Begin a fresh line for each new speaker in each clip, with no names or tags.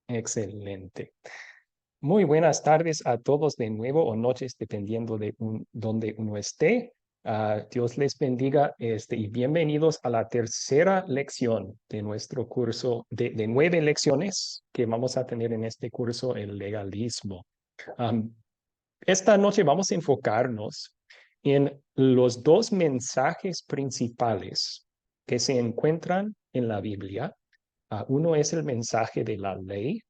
Excelente. Muy buenas tardes a todos de nuevo o noches, dependiendo de donde uno esté. Dios les bendiga y bienvenidos a la tercera lección de nuestro curso de 9 lecciones que vamos a tener en este curso, el legalismo. Am, esta noche vamos a enfocarnos en los dos mensajes principales que se encuentran en la Biblia. Uno es el mensaje de la ley,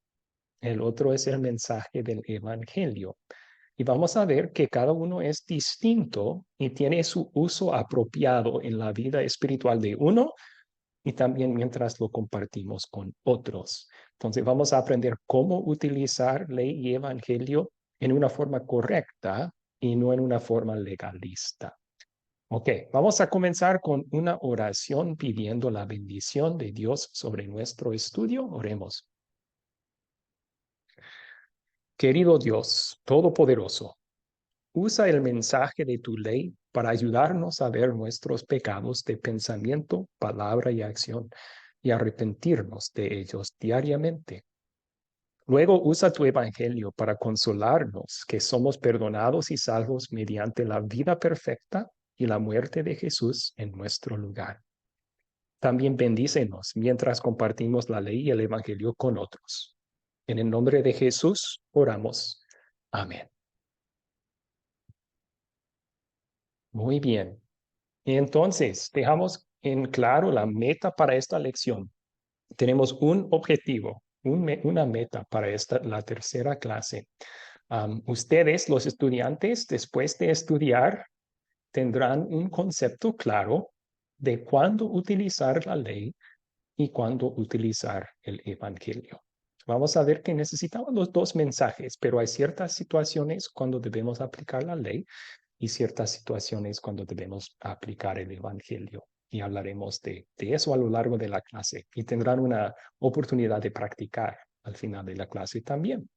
el otro es el mensaje del evangelio. Y vamos a ver que cada uno es distinto y tiene su uso apropiado en la vida espiritual de uno y también mientras lo compartimos con otros. Entonces vamos a aprender cómo utilizar ley y evangelio en una forma correcta y no en una forma legalista. Ok, vamos a comenzar con una oración pidiendo la bendición de Dios sobre nuestro estudio. Oremos. Querido Dios Todopoderoso, usa el mensaje de tu ley para ayudarnos a ver nuestros pecados de pensamiento, palabra y acción y arrepentirnos de ellos diariamente. Luego usa tu evangelio para consolarnos que somos perdonados y salvos mediante la vida perfecta y la muerte de Jesús en nuestro lugar. También bendícenos mientras compartimos la ley y el evangelio con otros. En el nombre de Jesús oramos. Amén. Muy bien. Entonces, dejamos en claro la meta para esta lección. Tenemos un objetivo, una meta para la tercera clase. Ustedes, los estudiantes, después de estudiar, tendrán un concepto claro de cuándo utilizar la ley y cuándo utilizar el evangelio. Vamos a ver que necesitamos los dos mensajes, pero hay ciertas situaciones cuando debemos aplicar la ley y ciertas situaciones cuando debemos aplicar el evangelio. Y hablaremos de eso a lo largo de la clase y tendrán una oportunidad de practicar al final de la clase también.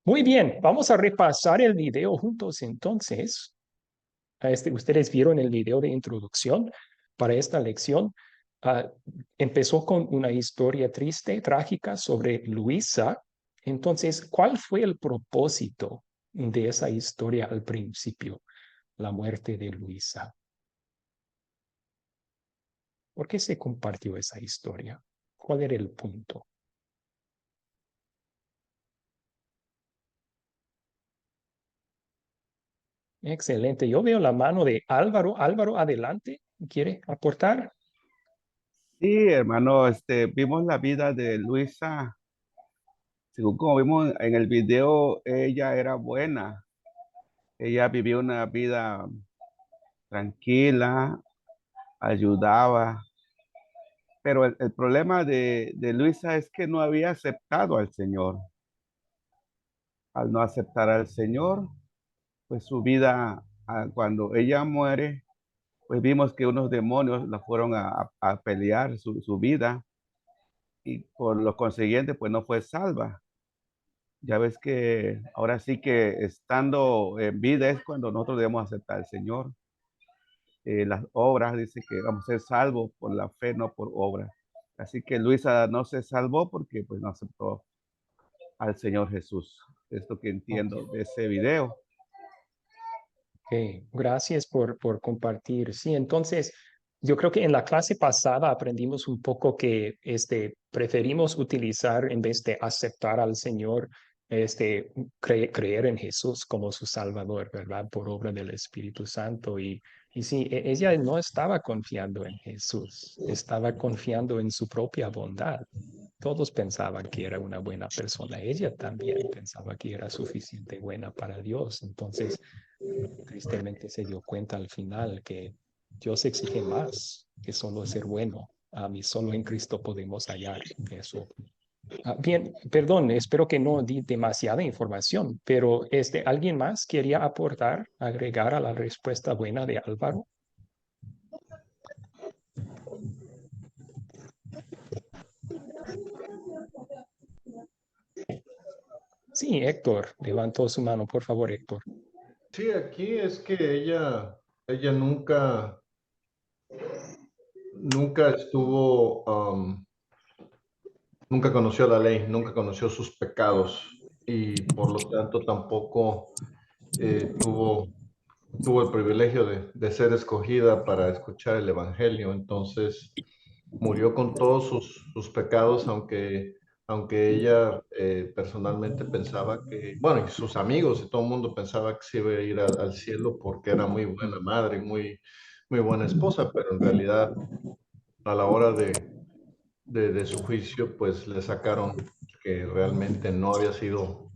Muy bien, vamos a repasar el video juntos entonces. Ustedes vieron el video de introducción para esta lección. Uh, Empezó con una historia triste, trágica sobre Luisa. Entonces, ¿cuál fue el propósito de esa historia al principio? La muerte de Luisa. ¿Por qué se compartió esa historia? ¿Cuál era el punto? Excelente. Yo veo la mano de Álvaro. Álvaro, adelante. ¿Quiere aportar?
Sí, hermano, vimos la vida de Luisa. Según como vimos en el video, ella era buena. Ella vivió una vida tranquila, ayudaba. Pero el problema de Luisa es que no había aceptado al Señor. Al no aceptar al Señor, pues su vida, cuando ella muere, pues vimos que unos demonios la fueron a pelear su vida y por lo consiguiente, pues no fue salva. Ya ves que ahora sí que estando en vida es cuando nosotros debemos aceptar al Señor. Las obras dice que vamos a ser salvos por la fe, no por obras. Así que Luisa no se salvó porque pues no aceptó al Señor Jesús. Esto que
Ok,
entiendo de ese video.
gracias por compartir. Sí, entonces, yo creo que en la clase pasada aprendimos un poco que preferimos utilizar en vez de aceptar al Señor, creer en Jesús como su Salvador, ¿verdad? Por obra del Espíritu Santo. Y sí, ella no estaba confiando en Jesús, estaba confiando en su propia bondad. Todos pensaban que era una buena persona. Ella también pensaba que era suficiente buena para Dios. Entonces, tristemente se dio cuenta al final que Dios exige más que solo ser bueno. Y solo en Cristo podemos hallar eso. Bien, perdón, espero que no di demasiada información, pero ¿alguien más quería aportar, agregar a la respuesta buena de Álvaro? Sí, Héctor, levantó su mano, por favor, Héctor.
Sí, aquí es que ella nunca estuvo nunca conoció la ley, nunca conoció sus pecados y por lo tanto tampoco tuvo el privilegio de ser escogida para escuchar el Evangelio. Entonces murió con todos sus pecados, aunque ella personalmente pensaba que, bueno, y sus amigos y todo el mundo pensaba que se iba a ir al cielo porque era muy buena madre, muy buena esposa, pero en realidad a la hora de su juicio, pues le sacaron que realmente no había sido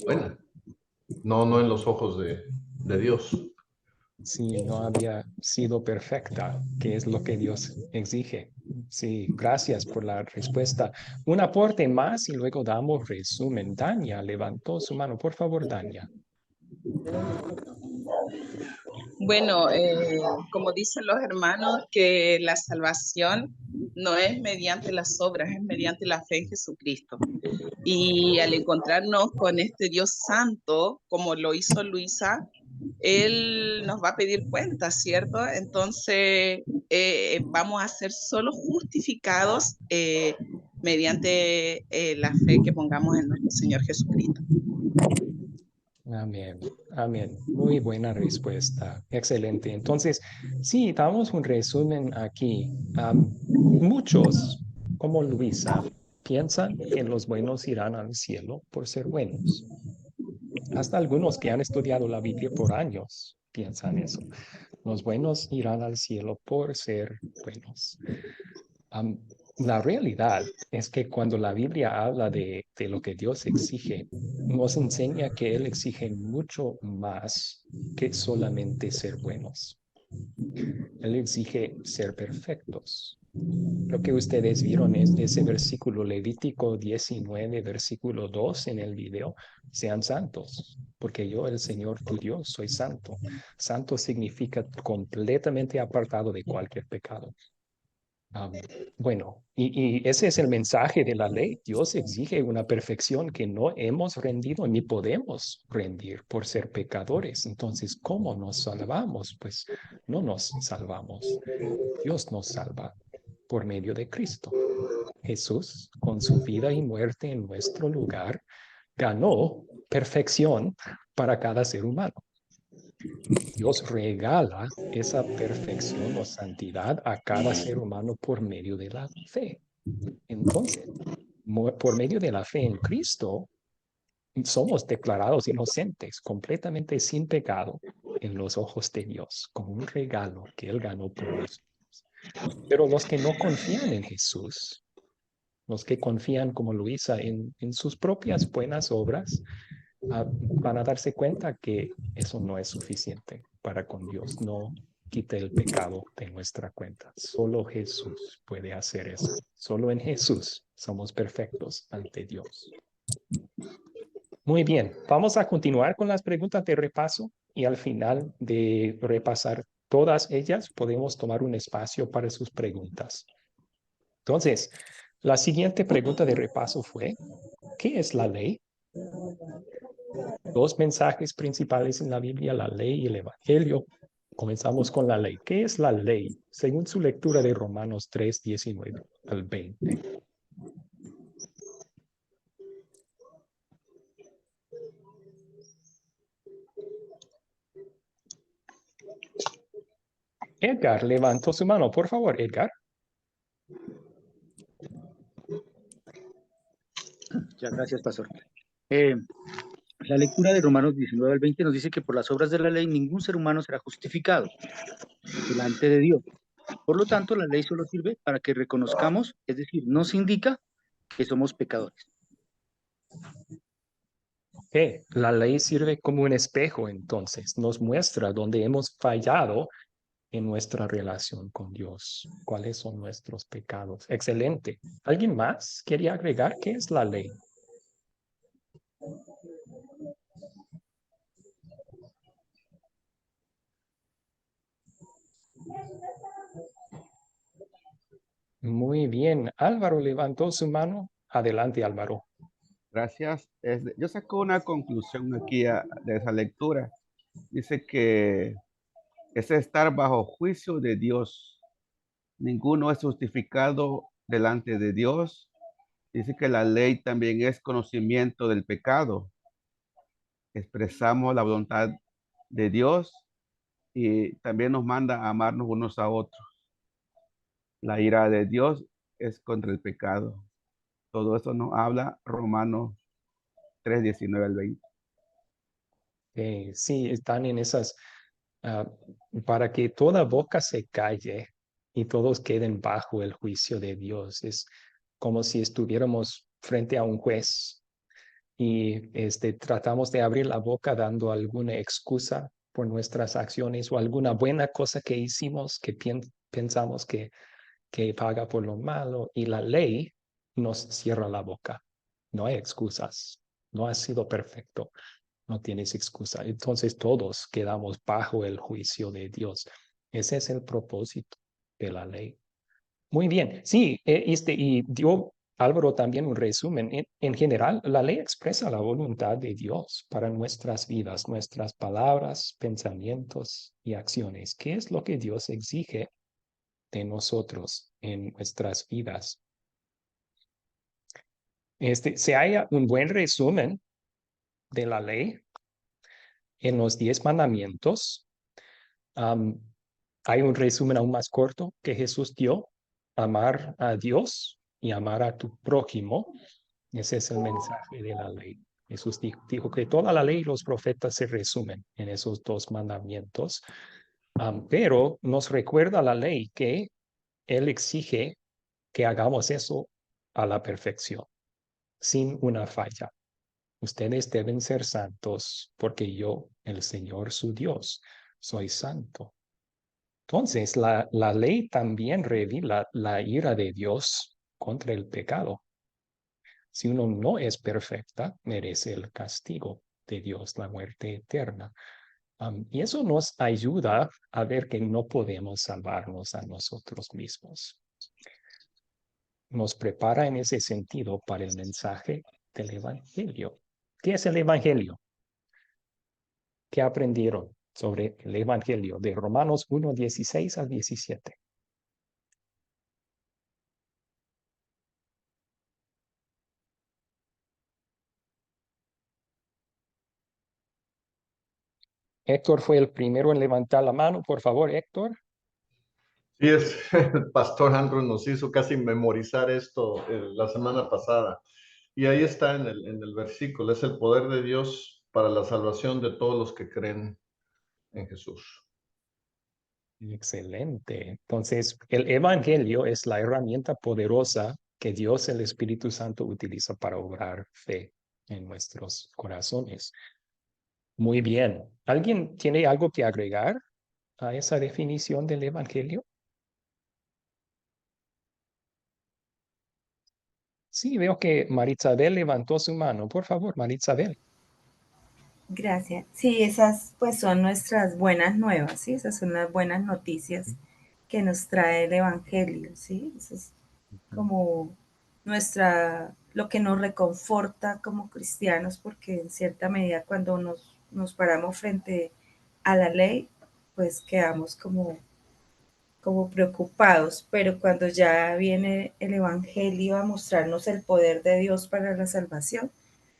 buena, no en los ojos de Dios.
Si no había sido perfecta, que es lo que Dios exige. Sí, gracias por la respuesta. Un aporte más y luego damos resumen. Dania levantó su mano. Por favor, Dania.
Bueno, como dicen los hermanos, que la salvación no es mediante las obras, es mediante la fe en Jesucristo. Y al encontrarnos con este Dios santo, como lo hizo Luisa, Él nos va a pedir cuentas, ¿cierto? Entonces, vamos a ser solo justificados mediante la fe que pongamos en nuestro Señor Jesucristo.
Amén, amén. Muy buena respuesta. Excelente. Entonces, sí, damos un resumen aquí. Muchos, como Luisa, piensan que los buenos irán al cielo por ser buenos. Hasta algunos que han estudiado la Biblia por años piensan eso. Los buenos irán al cielo por ser buenos. La realidad es que cuando la Biblia habla de lo que Dios exige, nos enseña que Él exige mucho más que solamente ser buenos. Él exige ser perfectos. Lo que ustedes vieron es ese versículo Levítico 19, versículo 2 en el video. Sean santos, porque yo, el Señor tu Dios, soy santo. Santo significa completamente apartado de cualquier pecado. Um, bueno, y ese es el mensaje de la ley. Dios exige una perfección que no hemos rendido ni podemos rendir por ser pecadores. Entonces, ¿cómo nos salvamos? Pues no nos salvamos. Dios nos salva por medio de Cristo. Jesús, con su vida y muerte en nuestro lugar, ganó perfección para cada ser humano. Dios regala esa perfección o santidad a cada ser humano por medio de la fe. Entonces, por medio de la fe en Cristo, somos declarados inocentes, completamente sin pecado en los ojos de Dios, como un regalo que Él ganó por nosotros. Pero los que no confían en Jesús, los que confían como Luisa en sus propias buenas obras, van a darse cuenta que eso no es suficiente para con Dios. No quite el pecado de nuestra cuenta. Solo Jesús puede hacer eso. Solo en Jesús somos perfectos ante Dios. Muy bien, vamos a continuar con las preguntas de repaso y al final de repasar todas ellas podemos tomar un espacio para sus preguntas. Entonces, la siguiente pregunta de repaso fue, ¿qué es la ley? Dos mensajes principales en la Biblia, la ley y el Evangelio. Comenzamos con la ley. ¿Qué es la ley? Según su lectura de Romanos 3, 19 al 20. Edgar levantó su mano. Por favor, Edgar.
Muchas gracias, pastor. La lectura de Romanos 19 al 20 nos dice que por las obras de la ley ningún ser humano será justificado delante de Dios. Por lo tanto, la ley solo sirve para que reconozcamos, es decir, nos indica que somos pecadores.
La ley sirve como un espejo, entonces, nos muestra dónde hemos fallado en nuestra relación con Dios, cuáles son nuestros pecados. Excelente. ¿Alguien más quería agregar qué es la ley? Muy bien. Álvaro levantó su mano. Adelante, Álvaro.
Gracias. Yo saco una conclusión aquí de esa lectura. Dice que es estar bajo juicio de Dios. Ninguno es justificado delante de Dios. Dice que la ley también es conocimiento del pecado. Expresamos la voluntad de Dios y también nos manda a amarnos unos a otros. La ira de Dios es contra el pecado. Todo eso nos habla Romanos 3:19 al 20.
Sí, están en esas, ah, para que toda boca se calle y todos queden bajo el juicio de Dios. Es como si estuviéramos frente a un juez y tratamos de abrir la boca dando alguna excusa por nuestras acciones o alguna buena cosa que hicimos que pensamos que paga por lo malo, y la ley nos cierra la boca. No hay excusas. No has sido perfecto. No tienes excusa. Entonces todos quedamos bajo el juicio de Dios. Ese es el propósito de la ley. Muy bien. Sí, y dio Álvaro también un resumen. En general, la ley expresa la voluntad de Dios para nuestras vidas, nuestras palabras, pensamientos y acciones. ¿Qué es lo que Dios exige de nosotros en nuestras vidas? Se halla un buen resumen de la ley en los 10 mandamientos. Um, Hay un resumen aún más corto que Jesús dio: amar a Dios y amar a tu prójimo. Ese es el mensaje de la ley. Jesús dijo que toda la ley y los profetas se resumen en esos 2 mandamientos. Pero nos recuerda la ley que Él exige que hagamos eso a la perfección, sin una falla. Ustedes deben ser santos porque yo, el Señor su Dios, soy santo. Entonces, la ley también revela la ira de Dios contra el pecado. Si uno no es perfecta, merece el castigo de Dios, la muerte eterna. Y eso nos ayuda a ver que no podemos salvarnos a nosotros mismos. Nos prepara en ese sentido para el mensaje del Evangelio. ¿Qué es el Evangelio? ¿Qué aprendieron sobre el Evangelio de Romanos 1:16 al 17? Héctor fue el primero en levantar la mano. Por favor, Héctor.
Sí, el pastor Andrew nos hizo casi memorizar esto la semana pasada. Y ahí está en el versículo: es el poder de Dios para la salvación de todos los que creen en Jesús.
Excelente. Entonces, el Evangelio es la herramienta poderosa que Dios, el Espíritu Santo, utiliza para obrar fe en nuestros corazones. Muy bien. ¿Alguien tiene algo que agregar a esa definición del Evangelio? Sí, veo que Maritzabel levantó su mano. Por favor, Maritzabel.
Gracias. Sí, esas pues son nuestras buenas nuevas, ¿sí? Esas son las buenas noticias que nos trae el Evangelio, ¿sí? Eso es como lo que nos reconforta como cristianos, porque en cierta medida cuando nos paramos frente a la ley, pues quedamos como preocupados, pero cuando ya viene el Evangelio a mostrarnos el poder de Dios para la salvación,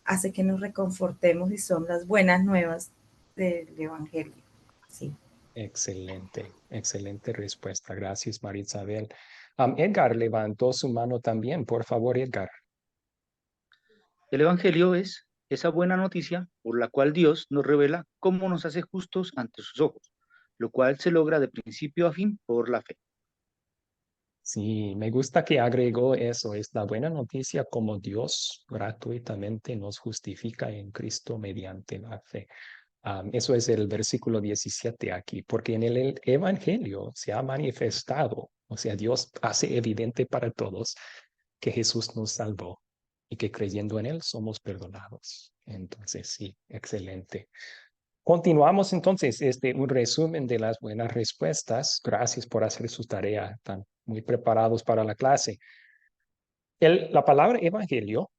hace que nos reconfortemos y son las buenas nuevas del Evangelio. Sí.
Excelente, excelente respuesta. Gracias, Maritzabel. Edgar levantó su mano también. Por favor, Edgar.
El Evangelio es esa buena noticia por la cual Dios nos revela cómo nos hace justos ante sus ojos, lo cual se logra de principio a fin por la fe.
Sí, me gusta que agregó eso. Es la buena noticia como Dios gratuitamente nos justifica en Cristo mediante la fe. Eso es el versículo 17 aquí, porque en el Evangelio se ha manifestado, o sea, Dios hace evidente para todos que Jesús nos salvó y que creyendo en Él somos perdonados. Entonces, sí, excelente. Continuamos entonces un resumen de las buenas respuestas. Gracias por hacer su tarea. Están muy preparados para la clase. La palabra evangelio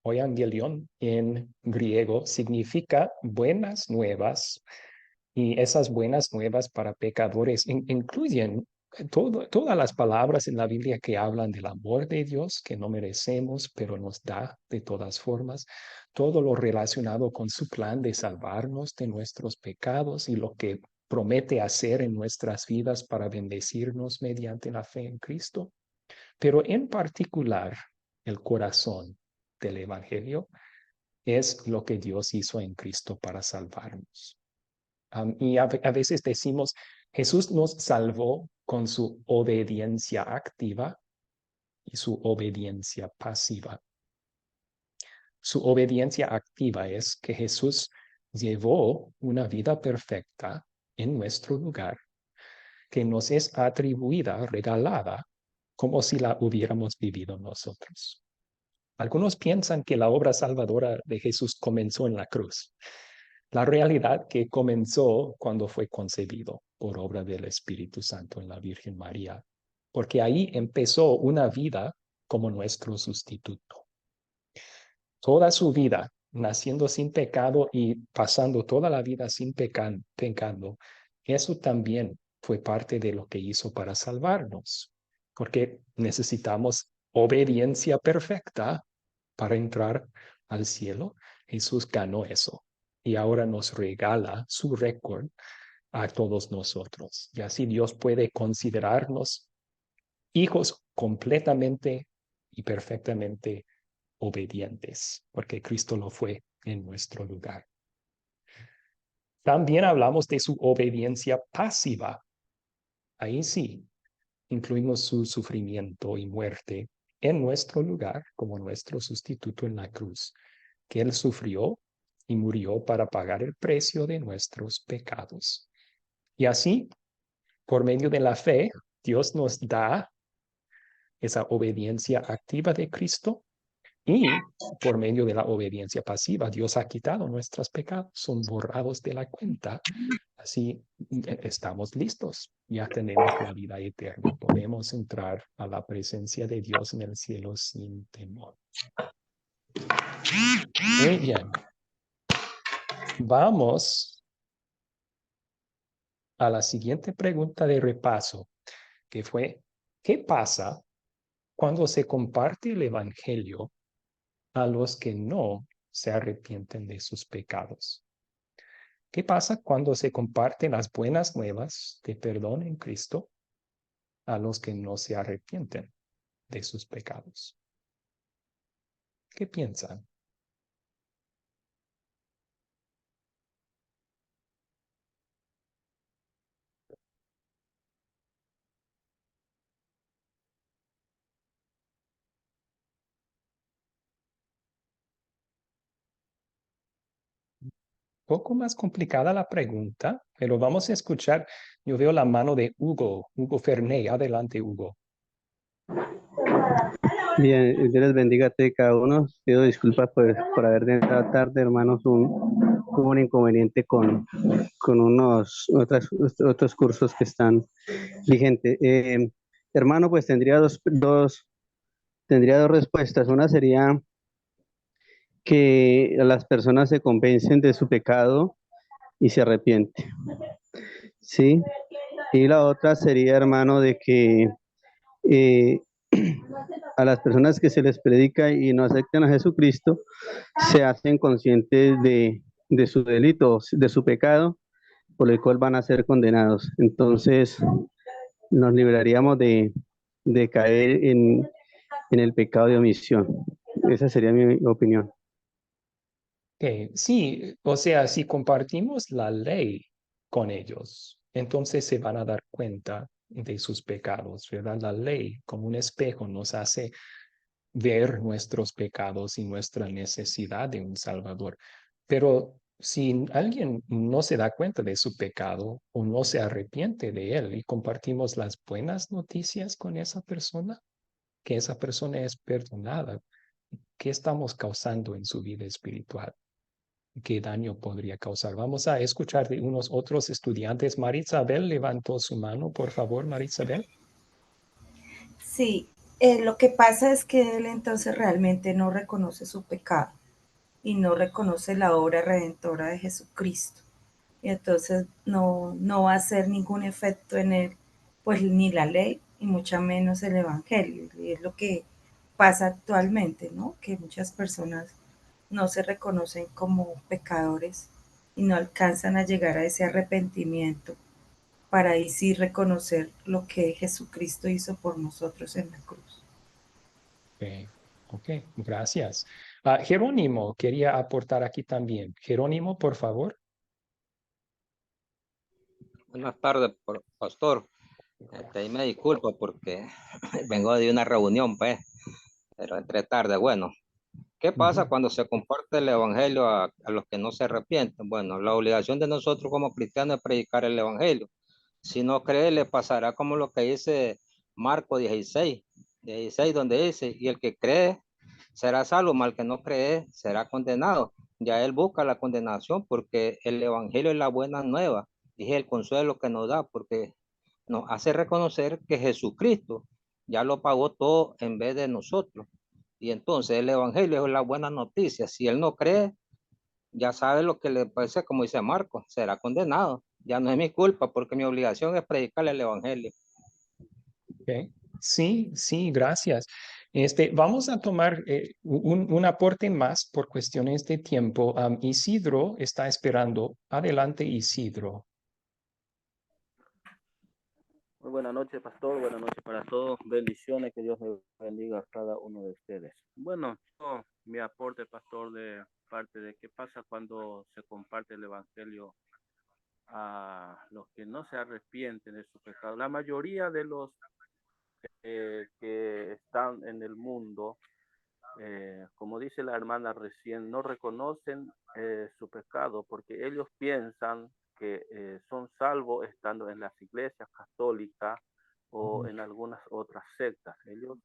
o evangelion en griego significa buenas nuevas, y esas buenas nuevas para pecadores incluyen todas las palabras en la Biblia que hablan del amor de Dios, que no merecemos, pero nos da de todas formas, todo lo relacionado con su plan de salvarnos de nuestros pecados y lo que promete hacer en nuestras vidas para bendecirnos mediante la fe en Cristo, pero en particular el corazón del Evangelio es lo que Dios hizo en Cristo para salvarnos. Y a veces decimos, Jesús nos salvó con su obediencia activa y su obediencia pasiva. Su obediencia activa es que Jesús llevó una vida perfecta en nuestro lugar, que nos es atribuida, regalada, como si la hubiéramos vivido nosotros. Algunos piensan que la obra salvadora de Jesús comenzó en la cruz. La realidad que comenzó cuando fue concebido por obra del Espíritu Santo en la Virgen María, porque ahí empezó una vida como nuestro sustituto. Toda su vida, naciendo sin pecado y pasando toda la vida sin pecado, eso también fue parte de lo que hizo para salvarnos, porque necesitamos obediencia perfecta para entrar al cielo. Jesús ganó eso y ahora nos regala su récord a todos nosotros. Y así Dios puede considerarnos hijos completamente y perfectamente obedientes, porque Cristo lo fue en nuestro lugar. También hablamos de su obediencia pasiva. Ahí sí, incluimos su sufrimiento y muerte en nuestro lugar como nuestro sustituto en la cruz, que Él sufrió y murió para pagar el precio de nuestros pecados. Y así, por medio de la fe, Dios nos da esa obediencia activa de Cristo y por medio de la obediencia pasiva, Dios ha quitado nuestros pecados, son borrados de la cuenta. Así estamos listos, ya tenemos la vida eterna, podemos entrar a la presencia de Dios en el cielo sin temor. Muy bien. Vamos a la siguiente pregunta de repaso, que fue, ¿qué pasa cuando se comparte el Evangelio a los que no se arrepienten de sus pecados? ¿Qué pasa cuando se comparten las buenas nuevas de perdón en Cristo a los que no se arrepienten de sus pecados? ¿Qué piensan? Poco más complicada la pregunta, pero vamos a escuchar. Yo veo la mano de Hugo Ferney. Adelante, Hugo.
Bien, Dios les bendiga a todos y cada uno. Pido disculpas por haber entrado tarde, hermanos. Hubo un inconveniente con otros cursos que están vigentes. Hermano, pues tendría dos respuestas. Una sería que las personas se convencen de su pecado y se arrepienten. ¿Sí? Y la otra sería, hermano, de que a las personas que se les predica y no aceptan a Jesucristo, se hacen conscientes de su delito, de su pecado, por el cual van a ser condenados. Entonces, nos libraríamos de caer en el pecado de omisión. Esa sería mi opinión.
Sí, o sea, si compartimos la ley con ellos, entonces se van a dar cuenta de sus pecados, ¿verdad? La ley, como un espejo, nos hace ver nuestros pecados y nuestra necesidad de un Salvador. Pero si alguien no se da cuenta de su pecado o no se arrepiente de él y compartimos las buenas noticias con esa persona, que esa persona es perdonada, ¿qué estamos causando en su vida espiritual? ¿Qué daño podría causar? Vamos a escuchar de unos otros estudiantes. Marisabel levantó su mano, por favor, Marisabel.
Sí, lo que pasa es que él entonces realmente no reconoce su pecado y no reconoce la obra redentora de Jesucristo. Y entonces no va a hacer ningún efecto en él pues ni la ley y mucho menos el evangelio. Y es lo que pasa actualmente, ¿no? Que muchas personas no se reconocen como pecadores y no alcanzan a llegar a ese arrepentimiento para ahí sí reconocer lo que Jesucristo hizo por nosotros en la cruz.
Ok, ok, gracias. Jerónimo quería aportar aquí también. Jerónimo, por favor.
Buenas tardes, pastor. Y me disculpo porque vengo de una reunión, pues, pero entré tarde. Bueno, ¿qué pasa cuando se comparte el evangelio a los que no se arrepienten? Bueno, la obligación de nosotros como cristianos es predicar el evangelio. Si no cree, le pasará como lo que dice Marcos 16, donde dice, y el que cree será salvo, mal que no cree será condenado. Ya él busca la condenación porque el evangelio es la buena nueva, y es el consuelo que nos da, porque nos hace reconocer que Jesucristo ya lo pagó todo en vez de nosotros. Y entonces el evangelio es la buena noticia. Si él no cree, ya sabe lo que le parece, como dice Marcos, será condenado. Ya no es mi culpa porque mi obligación es predicarle el evangelio.
Okay. Sí, sí, gracias. Vamos a tomar un aporte más por cuestiones de tiempo. Isidro está esperando. Adelante, Isidro.
Muy buenas noches, pastor. Buenas noches para todos. Bendiciones. Que Dios me bendiga a cada uno de ustedes. Bueno, mi aporte, pastor, de parte de qué pasa cuando se comparte el evangelio a los que no se arrepienten de su pecado. La mayoría de los que están en el mundo, como dice la hermana recién, no reconocen su pecado porque ellos piensan que son salvos estando en las iglesias católicas o en algunas otras sectas. Ellos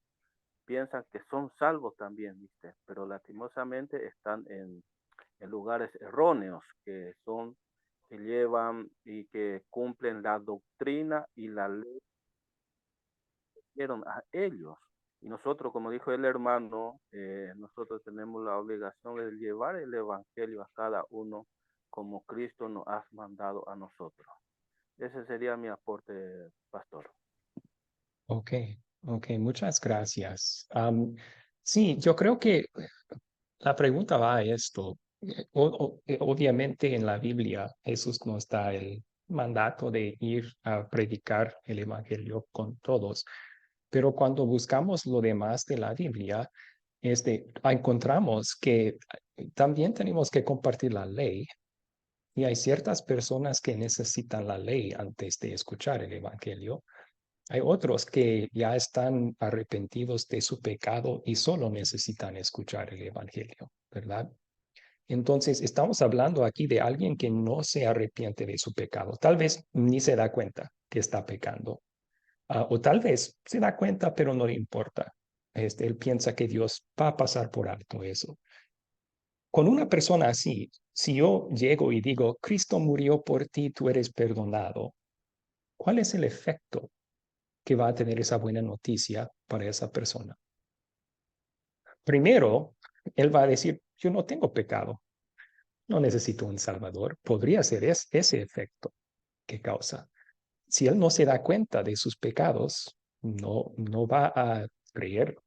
piensan que son salvos también, ¿viste? Pero lastimosamente están en lugares erróneos que llevan y que cumplen la doctrina y la ley que dieron a ellos. Y nosotros, como dijo el hermano, nosotros tenemos la obligación de llevar el evangelio a cada uno como Cristo nos ha mandado a nosotros. Ese sería mi aporte, pastor.
Ok, ok, muchas gracias. Sí, yo creo que la pregunta va a esto. Obviamente en la Biblia Jesús nos da el mandato de ir a predicar el evangelio con todos, pero cuando buscamos lo demás de la Biblia, encontramos que también tenemos que compartir la ley y hay ciertas personas que necesitan la ley antes de escuchar el evangelio. Hay otros que ya están arrepentidos de su pecado y solo necesitan escuchar el evangelio, ¿verdad? Entonces, estamos hablando aquí de alguien que no se arrepiente de su pecado. Tal vez ni se da cuenta que está pecando. O tal vez se da cuenta, pero no le importa. Él piensa que Dios va a pasar por alto eso. Con una persona así, si yo llego y digo, Cristo murió por ti, tú eres perdonado, ¿cuál es el efecto que va a tener esa buena noticia para esa persona? Primero, él va a decir, yo no tengo pecado, no necesito un salvador. Podría ser ese efecto que causa. Si él no se da cuenta de sus pecados, no va a creer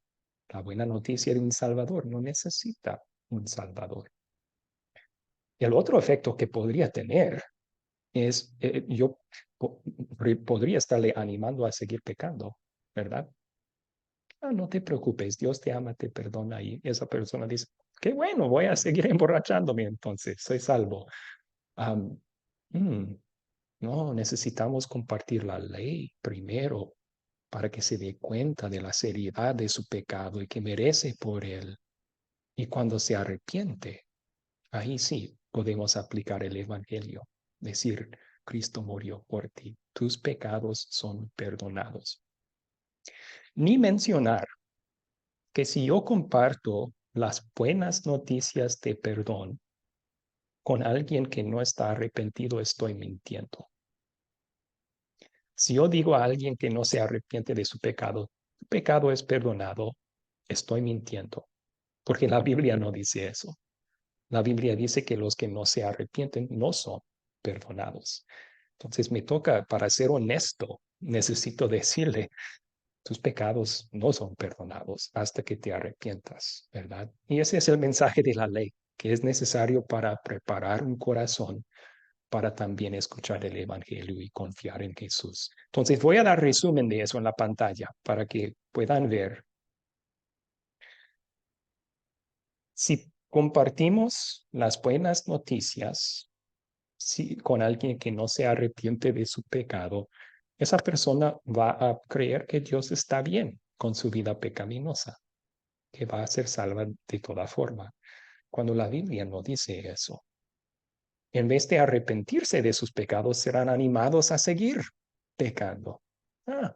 la buena noticia de un salvador, no necesita un salvador. El otro efecto que podría tener es, yo podría estarle animando a seguir pecando, ¿verdad? No te preocupes, Dios te ama, te perdona. Y esa persona dice, qué bueno, voy a seguir emborrachándome entonces, soy salvo. Um, no, necesitamos compartir la ley primero para que se dé cuenta de la seriedad de su pecado y que merece por él. Y cuando se arrepiente, ahí sí podemos aplicar el evangelio, decir, Cristo murió por ti, tus pecados son perdonados. Ni mencionar que si yo comparto las buenas noticias de perdón con alguien que no está arrepentido, estoy mintiendo. Si yo digo a alguien que no se arrepiente de su pecado es perdonado, estoy mintiendo, porque la Biblia no dice eso. La Biblia dice que los que no se arrepienten no son perdonados. Entonces me toca, para ser honesto, necesito decirle, tus pecados no son perdonados hasta que te arrepientas, ¿verdad? Y ese es el mensaje de la ley, que es necesario para preparar un corazón para también escuchar el Evangelio y confiar en Jesús. Entonces voy a dar resumen de eso en la pantalla para que puedan ver. Si compartimos las buenas noticias con alguien que no se arrepiente de su pecado, esa persona va a creer que Dios está bien con su vida pecaminosa, que va a ser salva de toda forma, cuando la Biblia no dice eso. En vez de arrepentirse de sus pecados, serán animados a seguir pecando. Ah,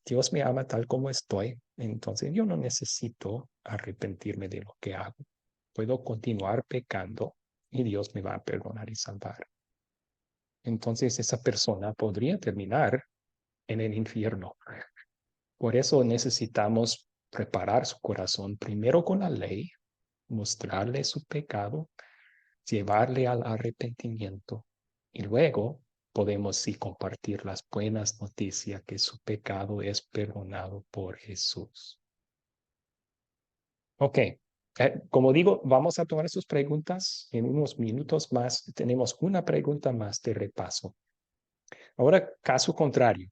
Dios me ama tal como estoy, entonces yo no necesito arrepentirme de lo que hago. Puedo continuar pecando y Dios me va a perdonar y salvar. Entonces esa persona podría terminar en el infierno. Por eso necesitamos preparar su corazón primero con la ley, mostrarle su pecado, llevarle al arrepentimiento y luego podemos sí compartir las buenas noticias que su pecado es perdonado por Jesús. Ok, como digo, vamos a tomar sus preguntas en unos minutos más. Tenemos una pregunta más de repaso. Ahora, caso contrario,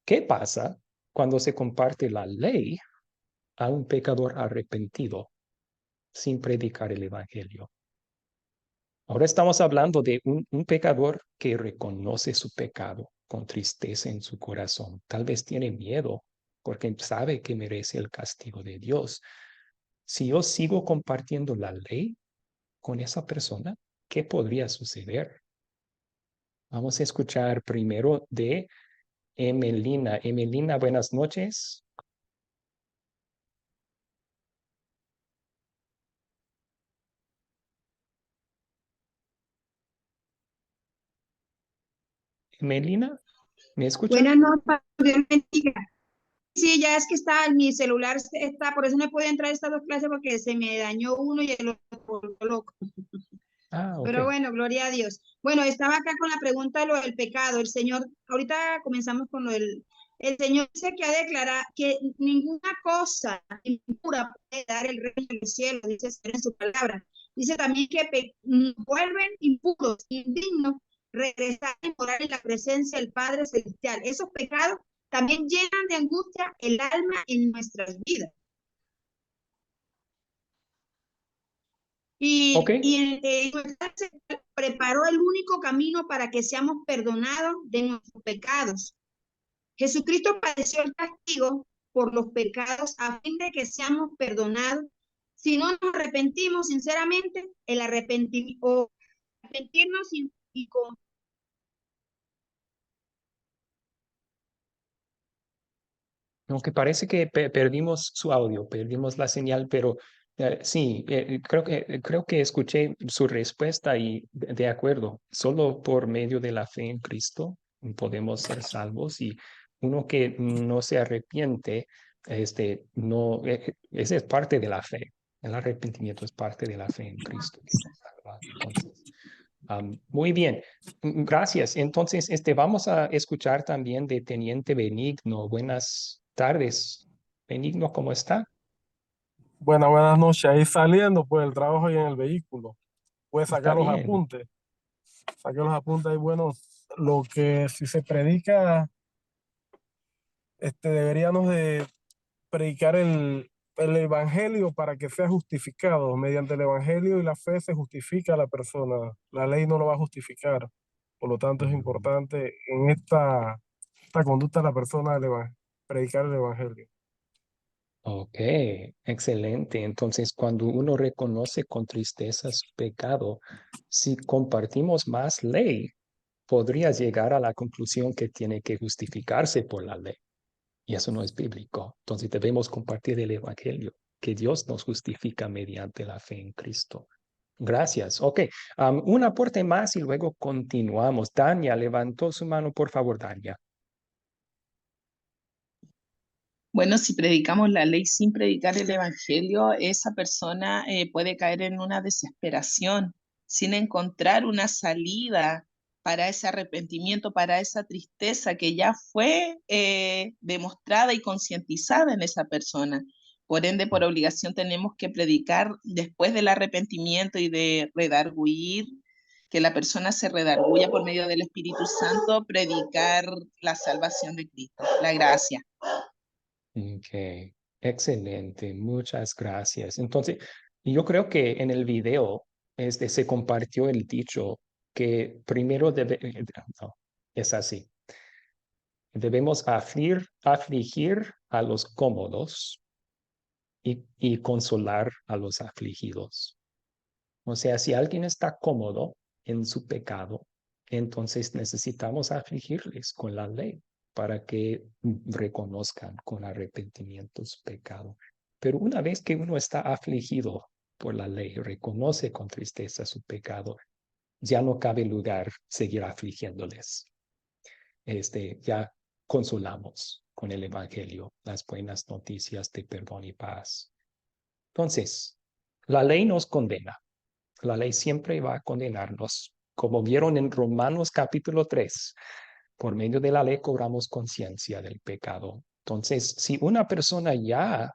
¿qué pasa cuando se comparte la ley a un pecador arrepentido sin predicar el evangelio? Ahora estamos hablando de un pecador que reconoce su pecado con tristeza en su corazón. Tal vez tiene miedo porque sabe que merece el castigo de Dios. Si yo sigo compartiendo la ley con esa persona, ¿qué podría suceder? Vamos a escuchar primero de Emelina. Emelina, buenas noches. Emelina, ¿me escucha?
Buenas noches, Dios bendiga. Sí, ya es que está, mi celular está, por eso no he podido entrar a estas dos clases porque se me dañó uno y el otro volvió loco.
Ah, ok.
Pero bueno, gloria a Dios. Bueno, estaba acá con la pregunta de lo del pecado. El Señor, ahorita comenzamos con lo del, el Señor dice que ha declarado que ninguna cosa impura puede dar el reino del cielo, dice en su palabra. Dice también que vuelven impuros, indignos, regresar a morar en la presencia del Padre Celestial. Esos pecados también llenan de angustia el alma en nuestras vidas.
Ok.
Y preparó el único camino para que seamos perdonados de nuestros pecados. Jesucristo padeció el castigo por los pecados a fin de que seamos perdonados. Si no nos arrepentimos sinceramente, el arrepentirnos y con
Aunque parece que perdimos su audio, perdimos la señal, pero sí, creo que escuché su respuesta y de acuerdo, solo por medio de la fe en Cristo podemos ser salvos y uno que no se arrepiente, no, esa es parte de la fe. El arrepentimiento es parte de la fe en Cristo que nos salva. Entonces, muy bien, gracias. Entonces, vamos a escuchar también de Teniente Benigno. Buenas tardes. Benigno, ¿cómo está?
Buenas noches. Ahí saliendo pues el trabajo y en el vehículo. Pues
Está
sacar los
bien.
apuntes. Saqué los apuntes y bueno, lo que si se predica, deberíamos de predicar el evangelio para que sea justificado. Mediante el evangelio y la fe se justifica a la persona. La ley no lo va a justificar. Por lo tanto, es importante en esta conducta de la persona predicar el evangelio.
Ok, excelente. Entonces, cuando uno reconoce con tristeza su pecado, si compartimos más ley, podría llegar a la conclusión que tiene que justificarse por la ley. Y eso no es bíblico. Entonces debemos compartir el evangelio, que Dios nos justifica mediante la fe en Cristo. Gracias. Ok, un aporte más y luego continuamos. Dania levantó su mano, por favor, Dania.
Bueno, si predicamos la ley sin predicar el evangelio, esa persona puede caer en una desesperación, sin encontrar una salida para ese arrepentimiento, para esa tristeza que ya fue demostrada y concientizada en esa persona. Por ende, por obligación tenemos que predicar después del arrepentimiento y de redarguir, que la persona se redarguya por medio del Espíritu Santo, predicar la salvación de Cristo, la gracia.
Ok, excelente, muchas gracias. Entonces, yo creo que en el video se compartió el dicho que primero no, es así. Debemos afligir a los cómodos y consolar a los afligidos. O sea, si alguien está cómodo en su pecado, entonces necesitamos afligirles con la ley para que reconozcan con arrepentimiento su pecado. Pero una vez que uno está afligido por la ley, reconoce con tristeza su pecado, ya no cabe lugar seguir afligiéndoles. Ya consolamos con el Evangelio, las buenas noticias de perdón y paz. Entonces, la ley nos condena. La ley siempre va a condenarnos. Como vieron en Romanos capítulo 3, por medio de la ley cobramos conciencia del pecado. Entonces, si una persona ya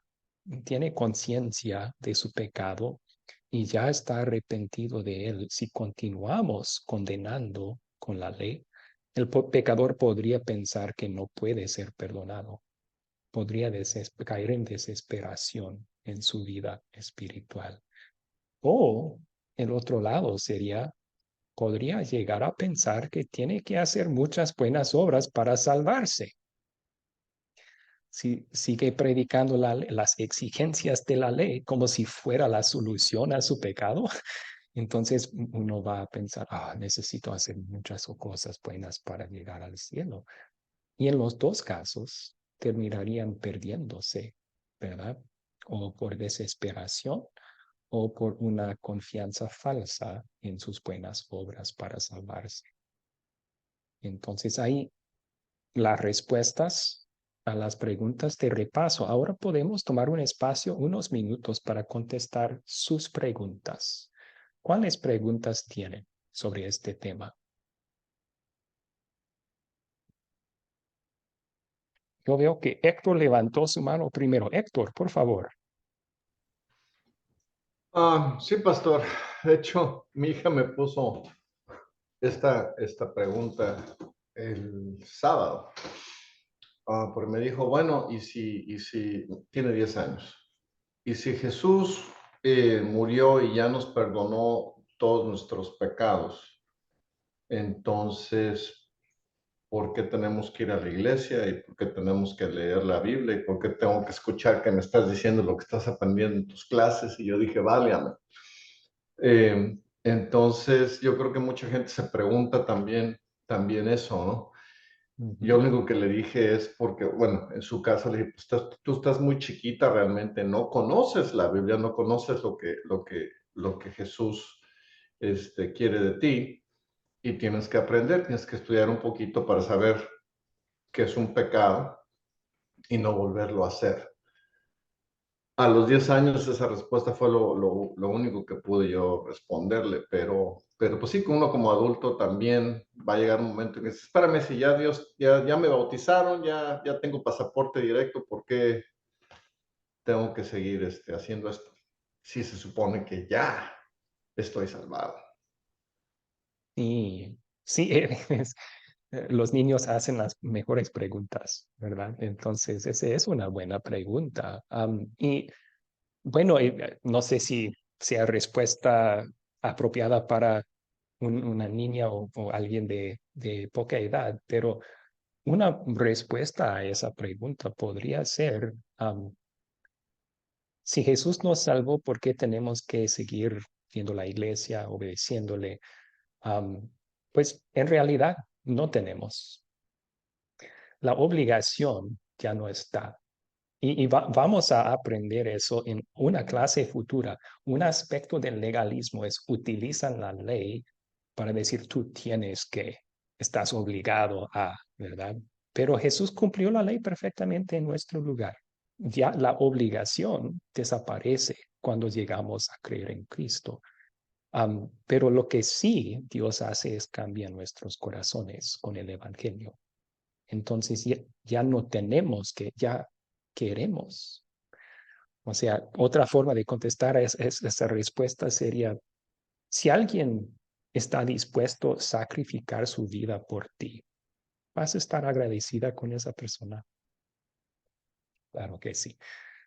tiene conciencia de su pecado y ya está arrepentido de él, si continuamos condenando con la ley, el pecador podría pensar que no puede ser perdonado. Podría caer en desesperación en su vida espiritual. O el otro lado podría llegar a pensar que tiene que hacer muchas buenas obras para salvarse. Si sigue predicando las exigencias de la ley como si fuera la solución a su pecado, entonces uno va a pensar, necesito hacer muchas cosas buenas para llegar al cielo. Y en los dos casos terminarían perdiéndose, ¿verdad? O por desesperación o por una confianza falsa en sus buenas obras para salvarse. Entonces ahí las respuestas a las preguntas de repaso. Ahora podemos tomar un espacio, unos minutos para contestar sus preguntas. ¿Cuáles preguntas tienen sobre este tema? Yo veo que Héctor levantó su mano primero. Héctor, por favor.
Sí, pastor. De hecho, mi hija me puso esta pregunta el sábado. Porque me dijo, bueno, ¿y si tiene 10 años? ¿Y si Jesús murió y ya nos perdonó todos nuestros pecados? Entonces, ¿por qué tenemos que ir a la iglesia? ¿Y por qué tenemos que leer la Biblia? ¿Y por qué tengo que escuchar que me estás diciendo lo que estás aprendiendo en tus clases? Y yo dije, válgame. Entonces, yo creo que mucha gente se pregunta también eso, ¿no? Yo lo único que le dije es porque, bueno, en su caso le dije, pues tú estás muy chiquita realmente, no conoces la Biblia, no conoces lo que Jesús quiere de ti y tienes que aprender, tienes que estudiar un poquito para saber qué es un pecado y no volverlo a hacer. A los 10 años esa respuesta fue lo único que pude yo responderle, pero pues sí, uno como adulto también va a llegar un momento en que dice, espérame, si ya Dios, ya me bautizaron, ya tengo pasaporte directo, ¿por qué tengo que seguir haciendo esto? Si se supone que ya estoy salvado.
Sí, sí, los niños hacen las mejores preguntas, ¿verdad? Entonces, esa es una buena pregunta. Y bueno, no sé si sea respuesta apropiada para una niña o alguien de poca edad, pero una respuesta a esa pregunta podría ser, si Jesús nos salvó, ¿por qué tenemos que seguir yendo a la iglesia, obedeciéndole? Pues en realidad no tenemos. La obligación ya no está. Y vamos a aprender eso en una clase futura. Un aspecto del legalismo es utilizan la ley para decir tú tienes que, estás obligado a, ¿verdad? Pero Jesús cumplió la ley perfectamente en nuestro lugar. Ya la obligación desaparece cuando llegamos a creer en Cristo. Pero lo que sí Dios hace es cambiar nuestros corazones con el Evangelio. Entonces ya no tenemos que, ya queremos. O sea, otra forma de contestar esa respuesta sería, si alguien está dispuesto a sacrificar su vida por ti, ¿vas a estar agradecida con esa persona? Claro que sí.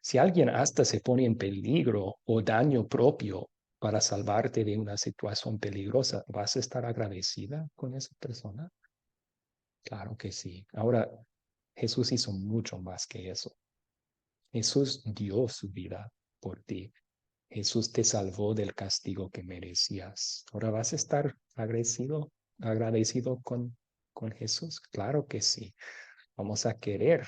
Si alguien hasta se pone en peligro o daño propio para salvarte de una situación peligrosa, ¿vas a estar agradecida con esa persona? Claro que sí. Ahora, Jesús hizo mucho más que eso. Jesús dio su vida por ti. Jesús te salvó del castigo que merecías. Ahora vas a estar agradecido con Jesús. Claro que sí. Vamos a querer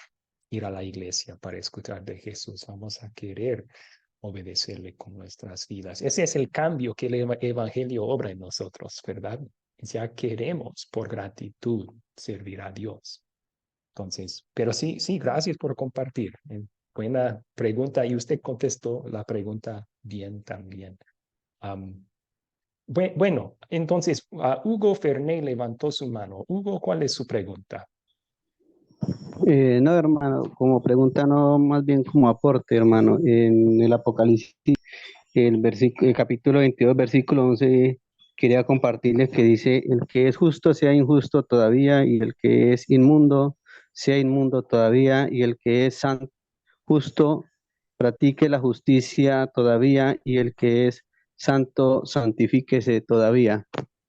ir a la iglesia para escuchar de Jesús. Vamos a querer obedecerle con nuestras vidas. Ese es el cambio que el Evangelio obra en nosotros, ¿verdad? Ya queremos por gratitud servir a Dios. Entonces, pero sí, gracias por compartir. Buena pregunta y usted contestó la pregunta bien también. Bueno, entonces Hugo Ferné levantó su mano. Hugo, ¿cuál es su pregunta?
No, hermano, como pregunta, no, más bien como aporte, hermano. En el Apocalipsis, el capítulo 22, versículo 11, quería compartirles que dice, el que es justo sea injusto todavía, y el que es inmundo sea inmundo todavía, y el que es justo practique la justicia todavía, y el que es santo santifíquese todavía.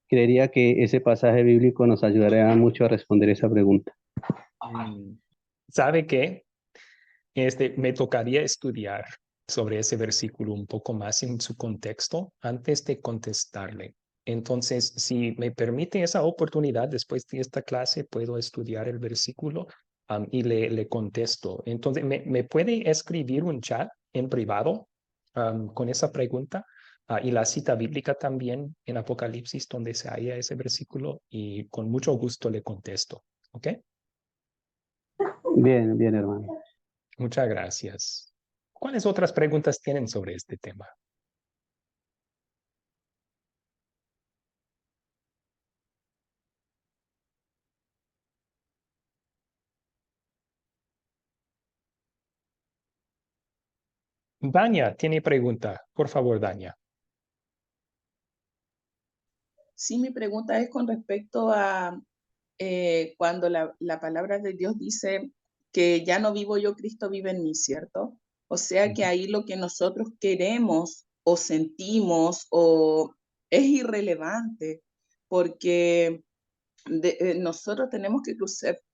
Creería que ese pasaje bíblico nos ayudaría mucho a responder esa pregunta.
¿Sabe qué? Me tocaría estudiar sobre ese versículo un poco más en su contexto antes de contestarle. Entonces, si me permite esa oportunidad, después de esta clase puedo estudiar el versículo y le contesto. Entonces, ¿me puede escribir un chat en privado con esa pregunta? Y la cita bíblica también en Apocalipsis donde se halla ese versículo y con mucho gusto le contesto. ¿Ok?
Bien, bien, hermano.
Muchas gracias. ¿Cuáles otras preguntas tienen sobre este tema? Dania tiene pregunta. Por favor, Dania.
Sí, mi pregunta es con respecto a cuando la palabra de Dios dice que ya no vivo yo, Cristo vive en mí, ¿cierto? O sea que ahí lo que nosotros queremos o sentimos o es irrelevante, porque nosotros tenemos que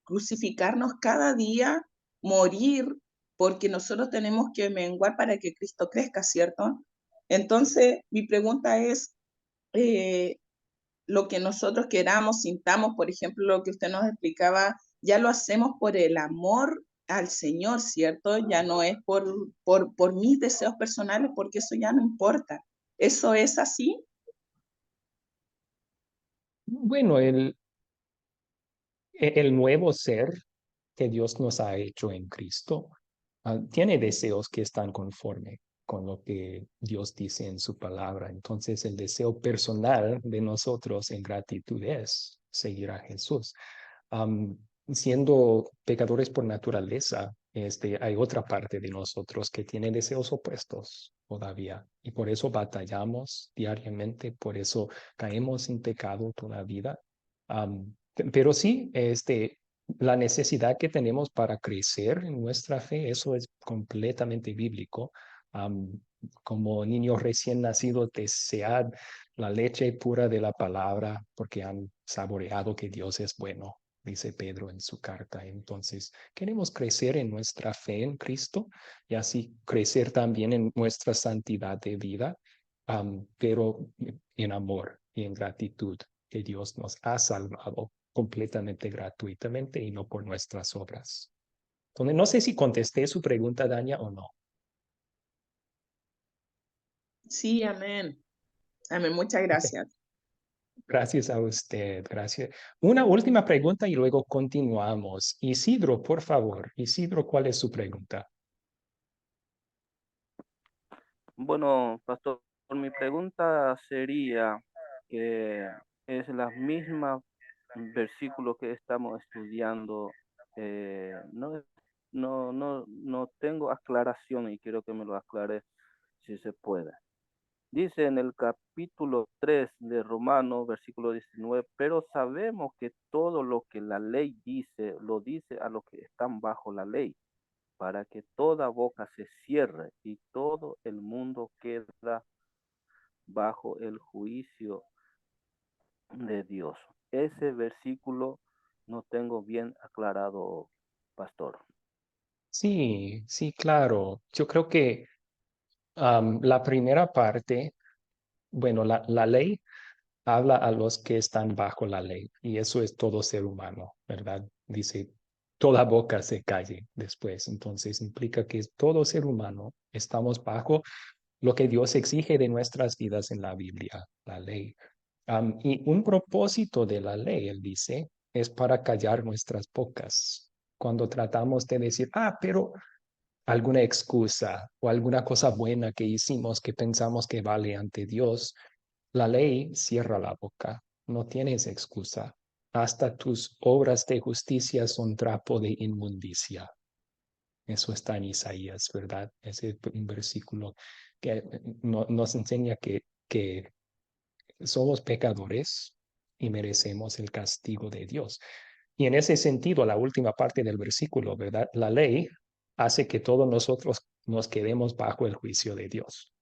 crucificarnos cada día, morir, porque nosotros tenemos que menguar para que Cristo crezca, ¿cierto? Entonces, mi pregunta es, eh, lo que nosotros queramos, sintamos, por ejemplo, lo que usted nos explicaba, ya lo hacemos por el amor al Señor, ¿cierto? Ya no es por mis deseos personales, porque eso ya no importa. ¿Eso es así?
Bueno, el nuevo ser que Dios nos ha hecho en Cristo tiene deseos que están conforme con lo que Dios dice en su palabra. Entonces, el deseo personal de nosotros en gratitud es seguir a Jesús. Siendo pecadores por naturaleza, hay otra parte de nosotros que tiene deseos opuestos todavía y por eso batallamos diariamente, por eso caemos en pecado toda la vida. Pero sí, la necesidad que tenemos para crecer en nuestra fe, eso es completamente bíblico. Como niños recién nacidos, desead la leche pura de la palabra porque han saboreado que Dios es bueno, dice Pedro en su carta. Entonces, queremos crecer en nuestra fe en Cristo y así crecer también en nuestra santidad de vida, pero en amor y en gratitud que Dios nos ha salvado completamente gratuitamente y no por nuestras obras. Entonces, no sé si contesté su pregunta, Dania, o no.
Sí, amén. Amén, muchas gracias.
Gracias a usted, gracias. Una última pregunta y luego continuamos. Isidro, por favor. Isidro, ¿cuál es su pregunta?
Bueno, pastor, mi pregunta sería que es la misma versículo que estamos estudiando. No tengo aclaración y quiero que me lo aclare si se puede. Dice en el capítulo 3 de Romanos, versículo 19, pero sabemos que todo lo que la ley dice, lo dice a los que están bajo la ley, para que toda boca se cierre y todo el mundo queda bajo el juicio de Dios. Ese versículo no tengo bien aclarado, pastor.
Sí, sí, claro. Yo creo que la primera parte, bueno, la ley habla a los que están bajo la ley y eso es todo ser humano, ¿verdad? Dice, toda boca se calle después. Entonces implica que todo ser humano estamos bajo lo que Dios exige de nuestras vidas en la Biblia, la ley. Y un propósito de la ley, él dice, es para callar nuestras bocas. Cuando tratamos de decir, pero alguna excusa o alguna cosa buena que hicimos que pensamos que vale ante Dios, la ley cierra la boca, no tienes excusa. Hasta tus obras de justicia son trapo de inmundicia. Eso está en Isaías, ¿verdad? Ese es un versículo que nos enseña que somos pecadores y merecemos el castigo de Dios. Y en ese sentido, la última parte del versículo, ¿verdad? La ley hace que todos nosotros nos quedemos bajo el juicio de Dios.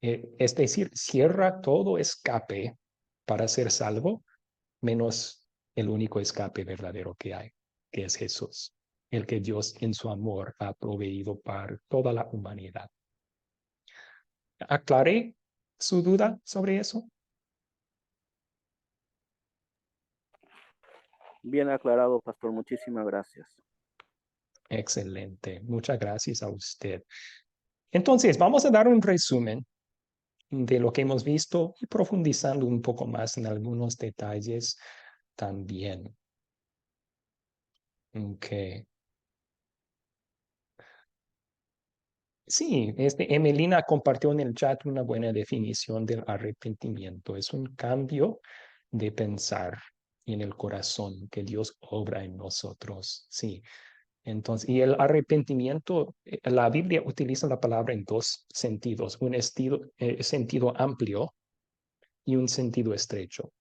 Es decir, cierra todo escape para ser salvo, menos el único escape verdadero que hay, que es Jesús, el que Dios en su amor ha proveído para toda la humanidad. ¿Aclaré su duda sobre eso?
Bien aclarado, pastor. Muchísimas gracias.
Excelente. Muchas gracias a usted. Entonces, vamos a dar un resumen de lo que hemos visto y profundizando un poco más en algunos detalles también. Okay. Sí, Emelina compartió en el chat una buena definición del arrepentimiento. Es un cambio de pensar en el corazón que Dios obra en nosotros. Sí. Entonces, y el arrepentimiento, la Biblia utiliza la palabra en dos sentidos, un sentido amplio y un sentido estrecho.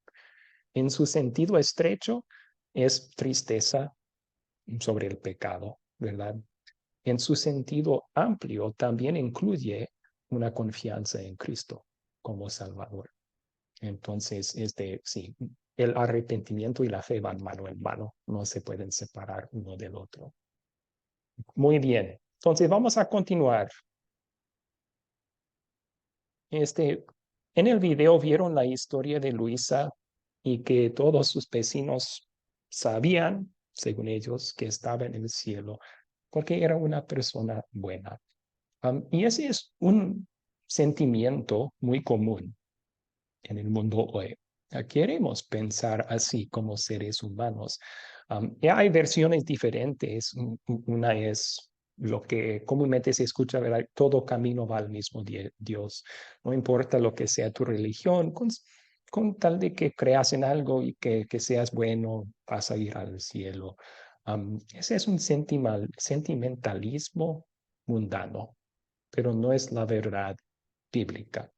En su sentido estrecho es tristeza sobre el pecado, ¿verdad? En su sentido amplio también incluye una confianza en Cristo como Salvador. Entonces, sí, el arrepentimiento y la fe van mano en mano, no se pueden separar uno del otro. Muy bien, entonces vamos a continuar. En el video vieron la historia de Luisa y que todos sus vecinos sabían, según ellos, que estaba en el cielo porque era una persona buena. Y ese es un sentimiento muy común en el mundo hoy. Queremos pensar así como seres humanos. Y hay versiones diferentes. Una es lo que comúnmente se escucha, ¿verdad? Todo camino va al mismo Dios. No importa lo que sea tu religión, con tal de que creas en algo y que seas bueno, vas a ir al cielo. Ese es un sentimentalismo mundano, pero no es la verdad bíblica.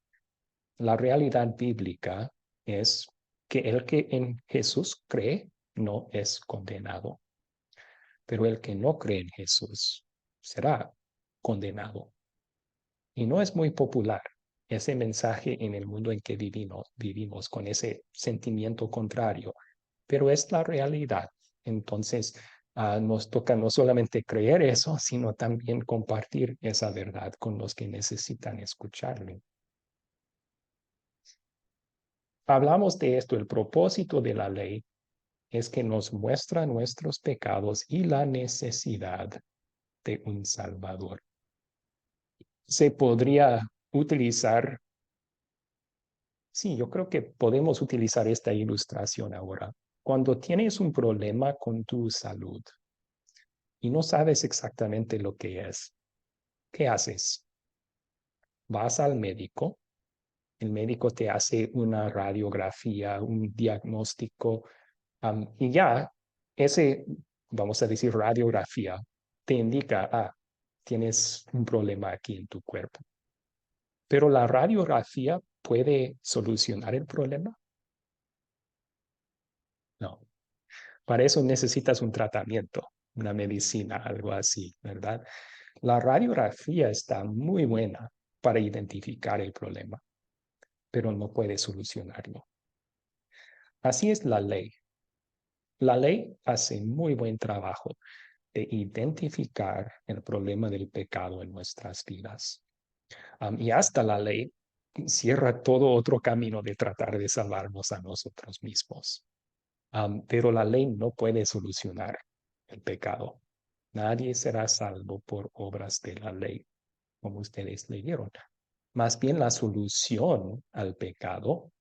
La realidad bíblica es que el que en Jesús cree no es condenado, pero el que no cree en Jesús será condenado. Y no es muy popular ese mensaje en el mundo en que vivimos con ese sentimiento contrario, pero es la realidad. Entonces, nos toca no solamente creer eso, sino también compartir esa verdad con los que necesitan escucharlo. Hablamos de esto, el propósito de la ley es que nos muestra nuestros pecados y la necesidad de un Salvador. Se podría utilizar, sí, yo creo que podemos utilizar esta ilustración ahora. Cuando tienes un problema con tu salud y no sabes exactamente lo que es, ¿qué haces? Vas al médico El médico te hace una radiografía, un diagnóstico, y ya ese, vamos a decir, radiografía te indica, tienes un problema aquí en tu cuerpo. Pero la radiografía puede solucionar el problema. No. Para eso necesitas un tratamiento, una medicina, algo así, ¿verdad? La radiografía está muy buena para identificar el problema, pero no puede solucionarlo. Así es la ley. La ley hace muy buen trabajo de identificar el problema del pecado en nuestras vidas. Y hasta la ley cierra todo otro camino de tratar de salvarnos a nosotros mismos. Pero la ley no puede solucionar el pecado. Nadie será salvo por obras de la ley, como ustedes leyeron. Más bien la solución al pecado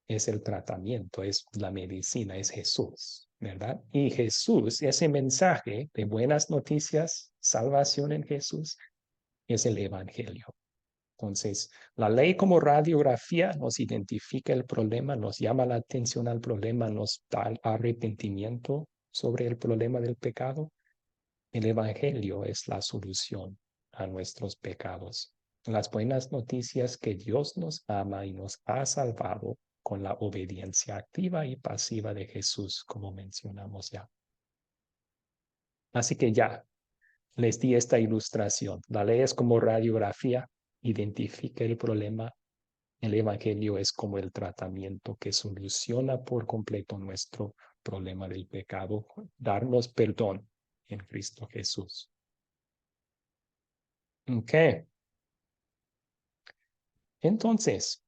es el tratamiento, es la medicina, es Jesús, ¿verdad? Y Jesús, ese mensaje de buenas noticias, salvación en Jesús, es el Evangelio. Entonces, la ley como radiografía nos identifica el problema, nos llama la atención al problema, nos da el arrepentimiento sobre el problema del pecado. El Evangelio es la solución a nuestros pecados. Las buenas noticias que Dios nos ama y nos ha salvado con la obediencia activa y pasiva de Jesús, como mencionamos ya. Así que ya les di esta ilustración. La ley es como radiografía, identifica el problema. El Evangelio es como el tratamiento que soluciona por completo nuestro problema del pecado, darnos perdón en Cristo Jesús. Ok. Entonces,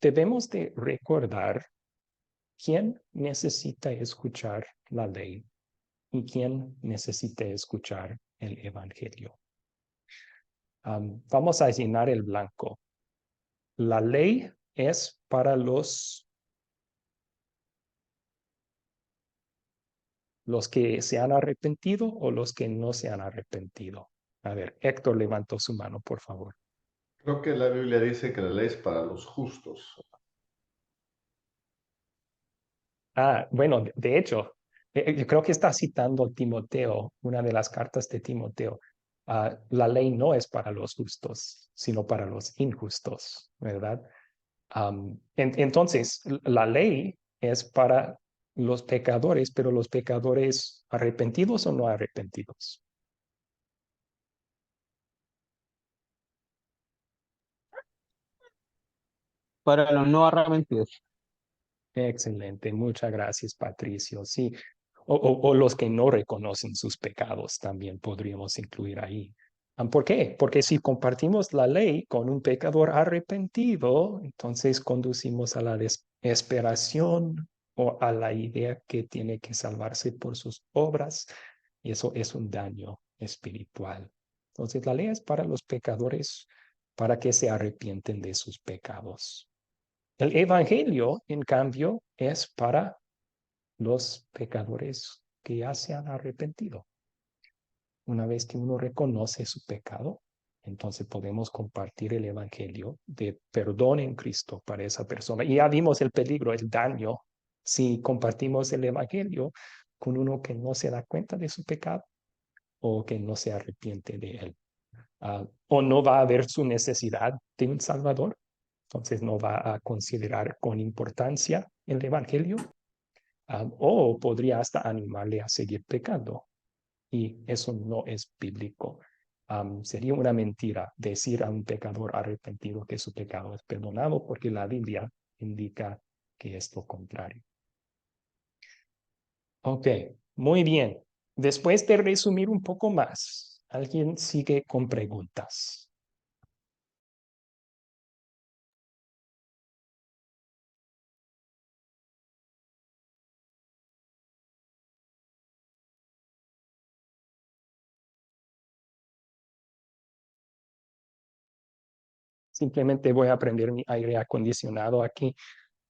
debemos de recordar quién necesita escuchar la ley y quién necesita escuchar el Evangelio. Vamos a llenar el blanco. La ley es para los que se han arrepentido o los que no se han arrepentido. A ver, Héctor levantó su mano, por favor.
Creo que la Biblia dice que la ley es para los justos.
Bueno, de hecho, yo creo que está citando Timoteo, una de las cartas de Timoteo. La ley no es para los justos, sino para los injustos, ¿verdad? Entonces, la ley es para los pecadores, pero los pecadores arrepentidos o no arrepentidos.
Para los no arrepentidos.
Excelente, muchas gracias, Patricio. Sí, o los que no reconocen sus pecados también podríamos incluir ahí. ¿Por qué? Porque si compartimos la ley con un pecador arrepentido, entonces conducimos a la desesperación o a la idea que tiene que salvarse por sus obras, y eso es un daño espiritual. Entonces la ley es para los pecadores, para que se arrepienten de sus pecados. El Evangelio, en cambio, es para los pecadores que ya se han arrepentido. Una vez que uno reconoce su pecado, entonces podemos compartir el Evangelio de perdón en Cristo para esa persona. Y ya vimos el peligro, el daño, si compartimos el Evangelio con uno que no se da cuenta de su pecado o que no se arrepiente de él. O no va a ver su necesidad de un Salvador. Entonces no va a considerar con importancia el Evangelio, o podría hasta animarle a seguir pecando. Y eso no es bíblico. Sería una mentira decir a un pecador arrepentido que su pecado es perdonado, porque la Biblia indica que es lo contrario. Ok, muy bien. Después de resumir un poco más, ¿alguien sigue con preguntas? Simplemente voy a prender mi aire acondicionado aquí.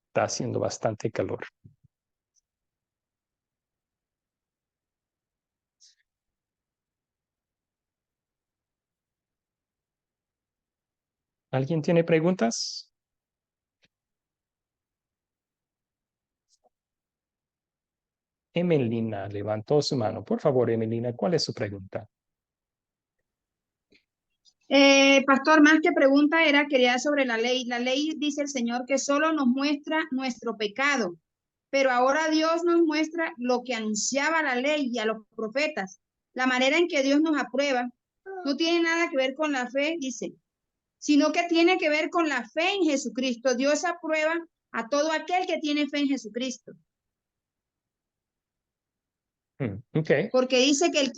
Está haciendo bastante calor. ¿Alguien tiene preguntas? Emelina levantó su mano. Por favor, Emelina, ¿cuál es su pregunta?
Pastor, más que pregunta era, quería sobre la ley. La ley dice el Señor que solo nos muestra nuestro pecado, pero ahora Dios nos muestra lo que anunciaba la ley y a los profetas. La manera en que Dios nos aprueba no tiene nada que ver con la fe, dice, sino que tiene que ver con la fe en Jesucristo. Dios aprueba a todo aquel que tiene fe en Jesucristo.
Okay.
Porque dice que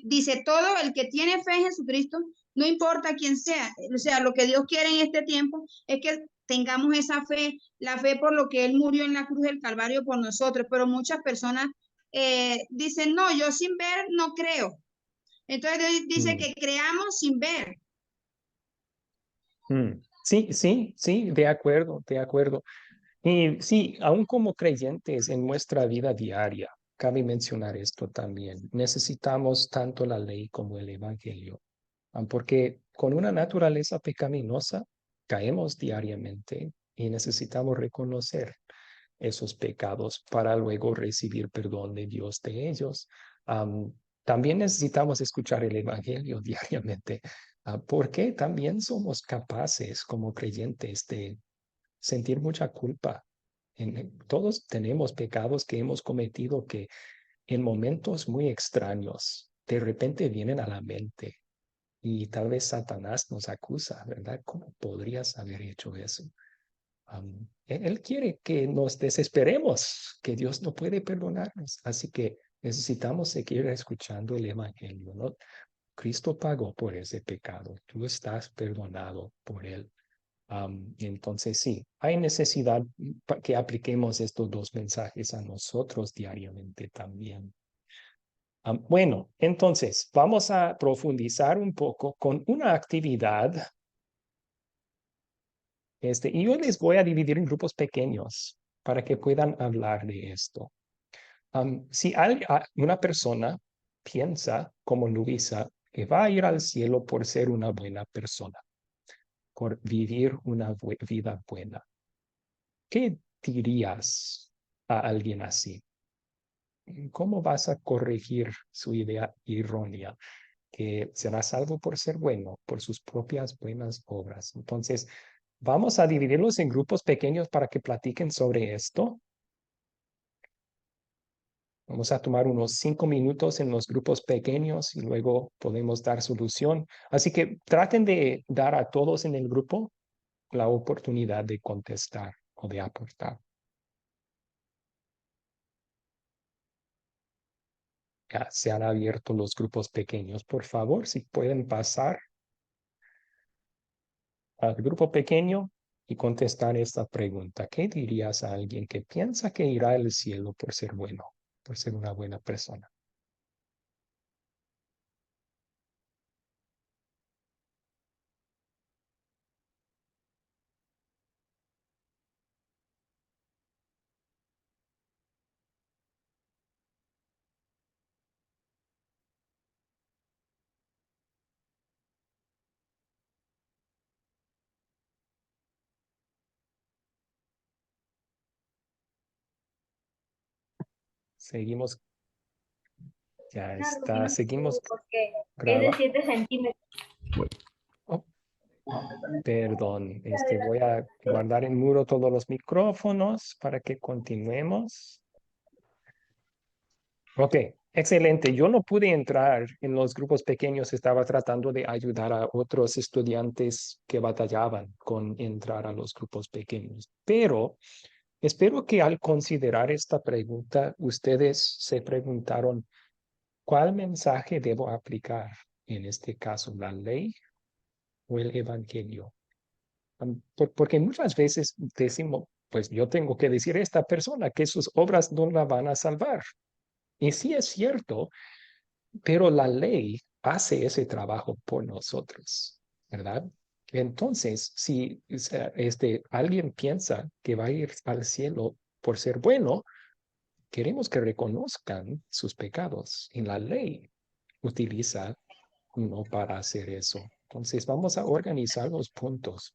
dice todo el que tiene fe en Jesucristo, no importa quién sea. O sea, lo que Dios quiere en este tiempo es que tengamos esa fe, la fe por lo que Él murió en la cruz del Calvario por nosotros. Pero muchas personas dicen, no, yo sin ver no creo. Entonces Dios dice que creamos sin ver.
Sí, sí, sí, de acuerdo, de acuerdo. Y sí, aún como creyentes en nuestra vida diaria, cabe mencionar esto también. Necesitamos tanto la ley como el evangelio, porque con una naturaleza pecaminosa caemos diariamente y necesitamos reconocer esos pecados para luego recibir perdón de Dios de ellos. También necesitamos escuchar el evangelio diariamente, porque también somos capaces como creyentes de sentir mucha culpa. Todos tenemos pecados que hemos cometido que en momentos muy extraños de repente vienen a la mente y tal vez Satanás nos acusa, ¿verdad? ¿Cómo podrías haber hecho eso? Él quiere que nos desesperemos, que Dios no puede perdonarnos. Así que necesitamos seguir escuchando el evangelio, ¿no? Cristo pagó por ese pecado. Tú estás perdonado por él. Entonces, sí, hay necesidad que apliquemos estos dos mensajes a nosotros diariamente también. Bueno, entonces, vamos a profundizar un poco con una actividad. Y yo les voy a dividir en grupos pequeños para que puedan hablar de esto. Si una persona piensa, como Luisa, que va a ir al cielo por ser una buena persona, por vivir una vida buena, ¿qué dirías a alguien así? ¿Cómo vas a corregir su idea errónea? Que será salvo por ser bueno, por sus propias buenas obras. Entonces, vamos a dividirlos en grupos pequeños para que platiquen sobre esto. Vamos a tomar unos 5 minutos en los grupos pequeños y luego podemos dar solución. Así que traten de dar a todos en el grupo la oportunidad de contestar o de aportar. Ya se han abierto los grupos pequeños. Por favor, si pueden pasar al grupo pequeño y contestar esta pregunta. ¿Qué dirías a alguien que piensa que irá al cielo por ser bueno, por ser una buena persona? Seguimos, ya está, seguimos
Es de
grabando.
7 centímetros.
Oh, perdón, voy a guardar en muro todos los micrófonos para que continuemos. Ok, excelente. Yo no pude entrar en los grupos pequeños, estaba tratando de ayudar a otros estudiantes que batallaban con entrar a los grupos pequeños, pero espero que al considerar esta pregunta, ustedes se preguntaron, ¿cuál mensaje debo aplicar? En este caso, ¿la ley o el evangelio? Porque muchas veces decimos, pues yo tengo que decir a esta persona que sus obras no la van a salvar. Y sí es cierto, pero la ley hace ese trabajo por nosotros, ¿verdad? Entonces, si alguien piensa que va a ir al cielo por ser bueno, queremos que reconozcan sus pecados. Y la ley utiliza no para hacer eso. Entonces, vamos a organizar los puntos.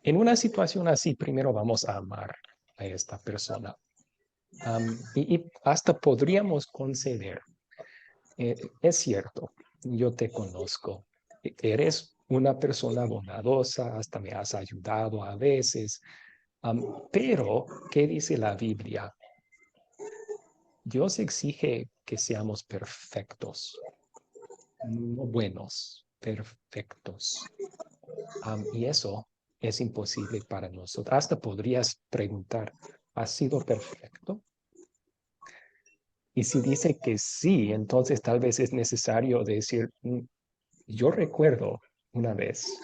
En una situación así, primero vamos a amar a esta persona. Y hasta podríamos conceder, es cierto, yo te conozco, eres una persona bondadosa, hasta me has ayudado a veces, pero, ¿qué dice la Biblia? Dios exige que seamos perfectos, no buenos, perfectos. Y eso es imposible para nosotros. Hasta podrías preguntar, ¿has sido perfecto? Y si dice que sí, entonces tal vez es necesario decir, yo recuerdo una vez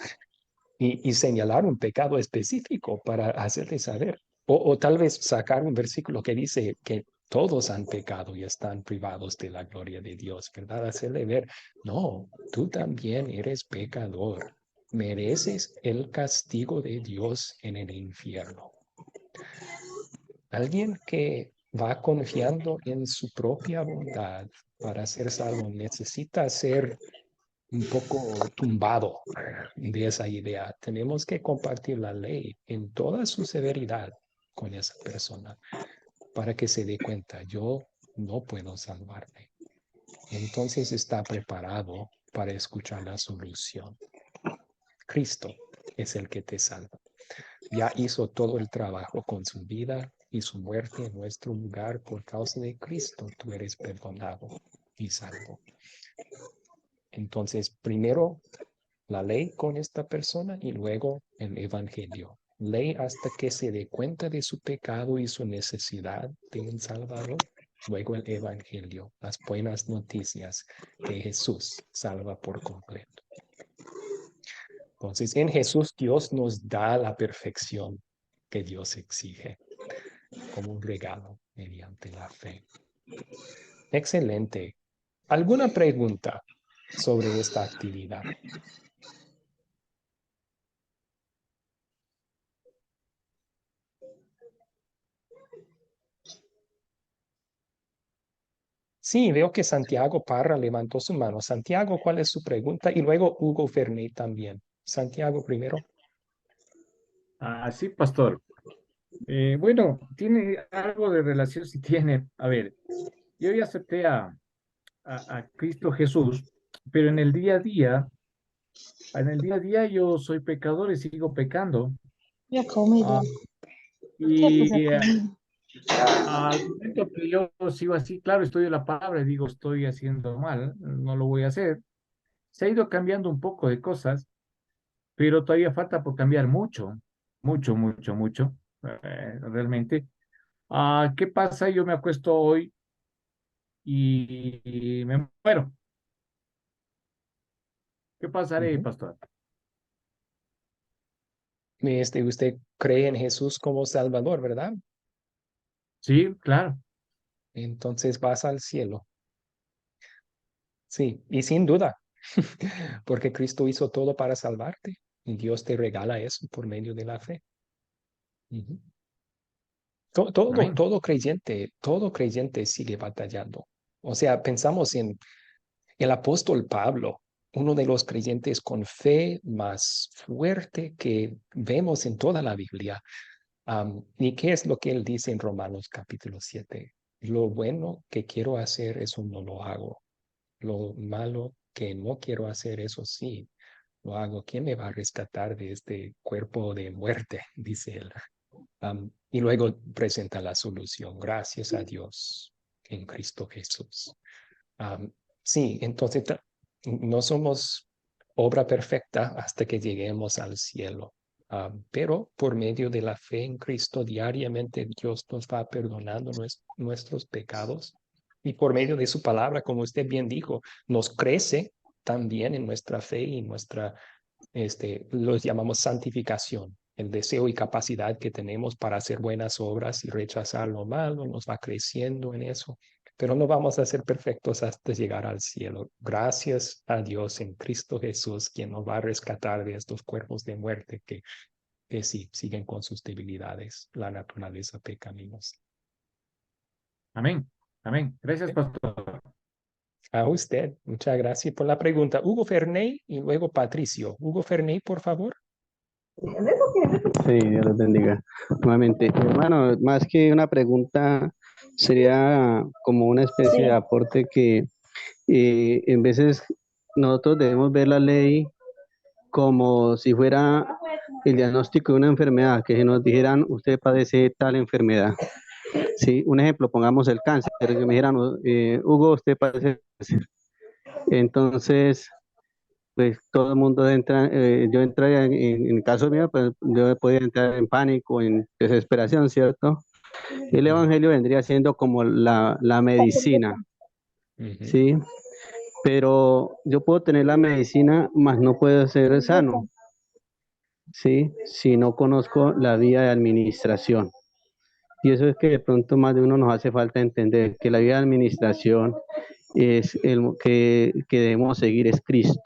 y señalar un pecado específico para hacerle saber. O tal vez sacar un versículo que dice que todos han pecado y están privados de la gloria de Dios, ¿verdad? Hacerle ver, no, tú también eres pecador. Mereces el castigo de Dios en el infierno. Alguien que va confiando en su propia bondad para ser salvo necesita ser un poco tumbado de esa idea. Tenemos que compartir la ley en toda su severidad con esa persona para que se dé cuenta, yo no puedo salvarme. Entonces está preparado para escuchar la solución. Cristo es el que te salva. Ya hizo todo el trabajo con su vida y su muerte en nuestro lugar. Por causa de Cristo, tú eres perdonado y salvo. Entonces, primero la ley con esta persona y luego el evangelio. Ley hasta que se dé cuenta de su pecado y su necesidad de un Salvador. Luego el evangelio, las buenas noticias que Jesús salva por completo. Entonces, en Jesús Dios nos da la perfección que Dios exige como un regalo mediante la fe. Excelente. ¿Alguna pregunta sobre esta actividad? Sí, veo que Santiago Parra levantó su mano. Santiago, ¿cuál es su pregunta? Y luego Hugo Fernet también. Santiago primero.
Sí, pastor. Bueno, tiene algo de relación, si tiene. A ver, yo ya acepté a Cristo Jesús, pero en el día a día yo soy pecador y sigo pecando.
Ya comí,
Ah, y al momento que yo sigo así, claro, estoy en la palabra y digo, estoy haciendo mal, no lo voy a hacer. Se ha ido cambiando un poco de cosas, pero todavía falta por cambiar mucho, mucho, mucho, mucho, realmente. ¿Qué pasa? Yo me acuesto hoy y me muero. ¿Qué pasaré, pastor?
Usted cree en Jesús como Salvador, ¿verdad?
Sí, claro.
Entonces vas al cielo. Sí, y sin duda, porque Cristo hizo todo para salvarte y Dios te regala eso por medio de la fe. Ujú.
Amén.
Todo creyente sigue batallando. O sea, pensamos en el apóstol Pablo, uno de los creyentes con fe más fuerte que vemos en toda la Biblia. ¿Y qué es lo que él dice en Romanos capítulo 7? Lo bueno que quiero hacer, eso no lo hago. Lo malo que no quiero hacer, eso sí, lo hago. ¿Quién me va a rescatar de este cuerpo de muerte? Dice él. Y luego presenta la solución. Gracias a Dios en Cristo Jesús. Sí, entonces no somos obra perfecta hasta que lleguemos al cielo. Pero por medio de la fe en Cristo diariamente Dios nos va perdonando nuestros pecados y por medio de su palabra, como usted bien dijo, nos crece también en nuestra fe y nuestra, los llamamos santificación. El deseo y capacidad que tenemos para hacer buenas obras y rechazar lo malo nos va creciendo en eso, pero no vamos a ser perfectos hasta llegar al cielo. Gracias a Dios en Cristo Jesús, quien nos va a rescatar de estos cuerpos de muerte que sí, siguen con sus debilidades, la naturaleza pecaminosa.
Amén. Amén. Gracias, pastor.
A usted, muchas gracias por la pregunta. Hugo Ferney y luego Patricio. Hugo Ferney, por favor.
Sí, Dios les bendiga. Nuevamente, hermano, más que una pregunta, sería como una especie de aporte que en veces nosotros debemos ver la ley como si fuera el diagnóstico de una enfermedad, que si nos dijeran, usted padece tal enfermedad. Sí, un ejemplo, pongamos el cáncer, que me dijeran, Hugo, usted padece cáncer. Entonces, pues todo el mundo entra, yo entraría en el caso mío, pues yo podía entrar en pánico, en desesperación, ¿cierto? El evangelio vendría siendo como la medicina, ¿sí? Pero yo puedo tener la medicina, mas no puedo ser sano, ¿sí? Si no conozco la vía de administración. Y eso es que de pronto más de uno nos hace falta entender que la vía de administración es el que debemos seguir es Cristo.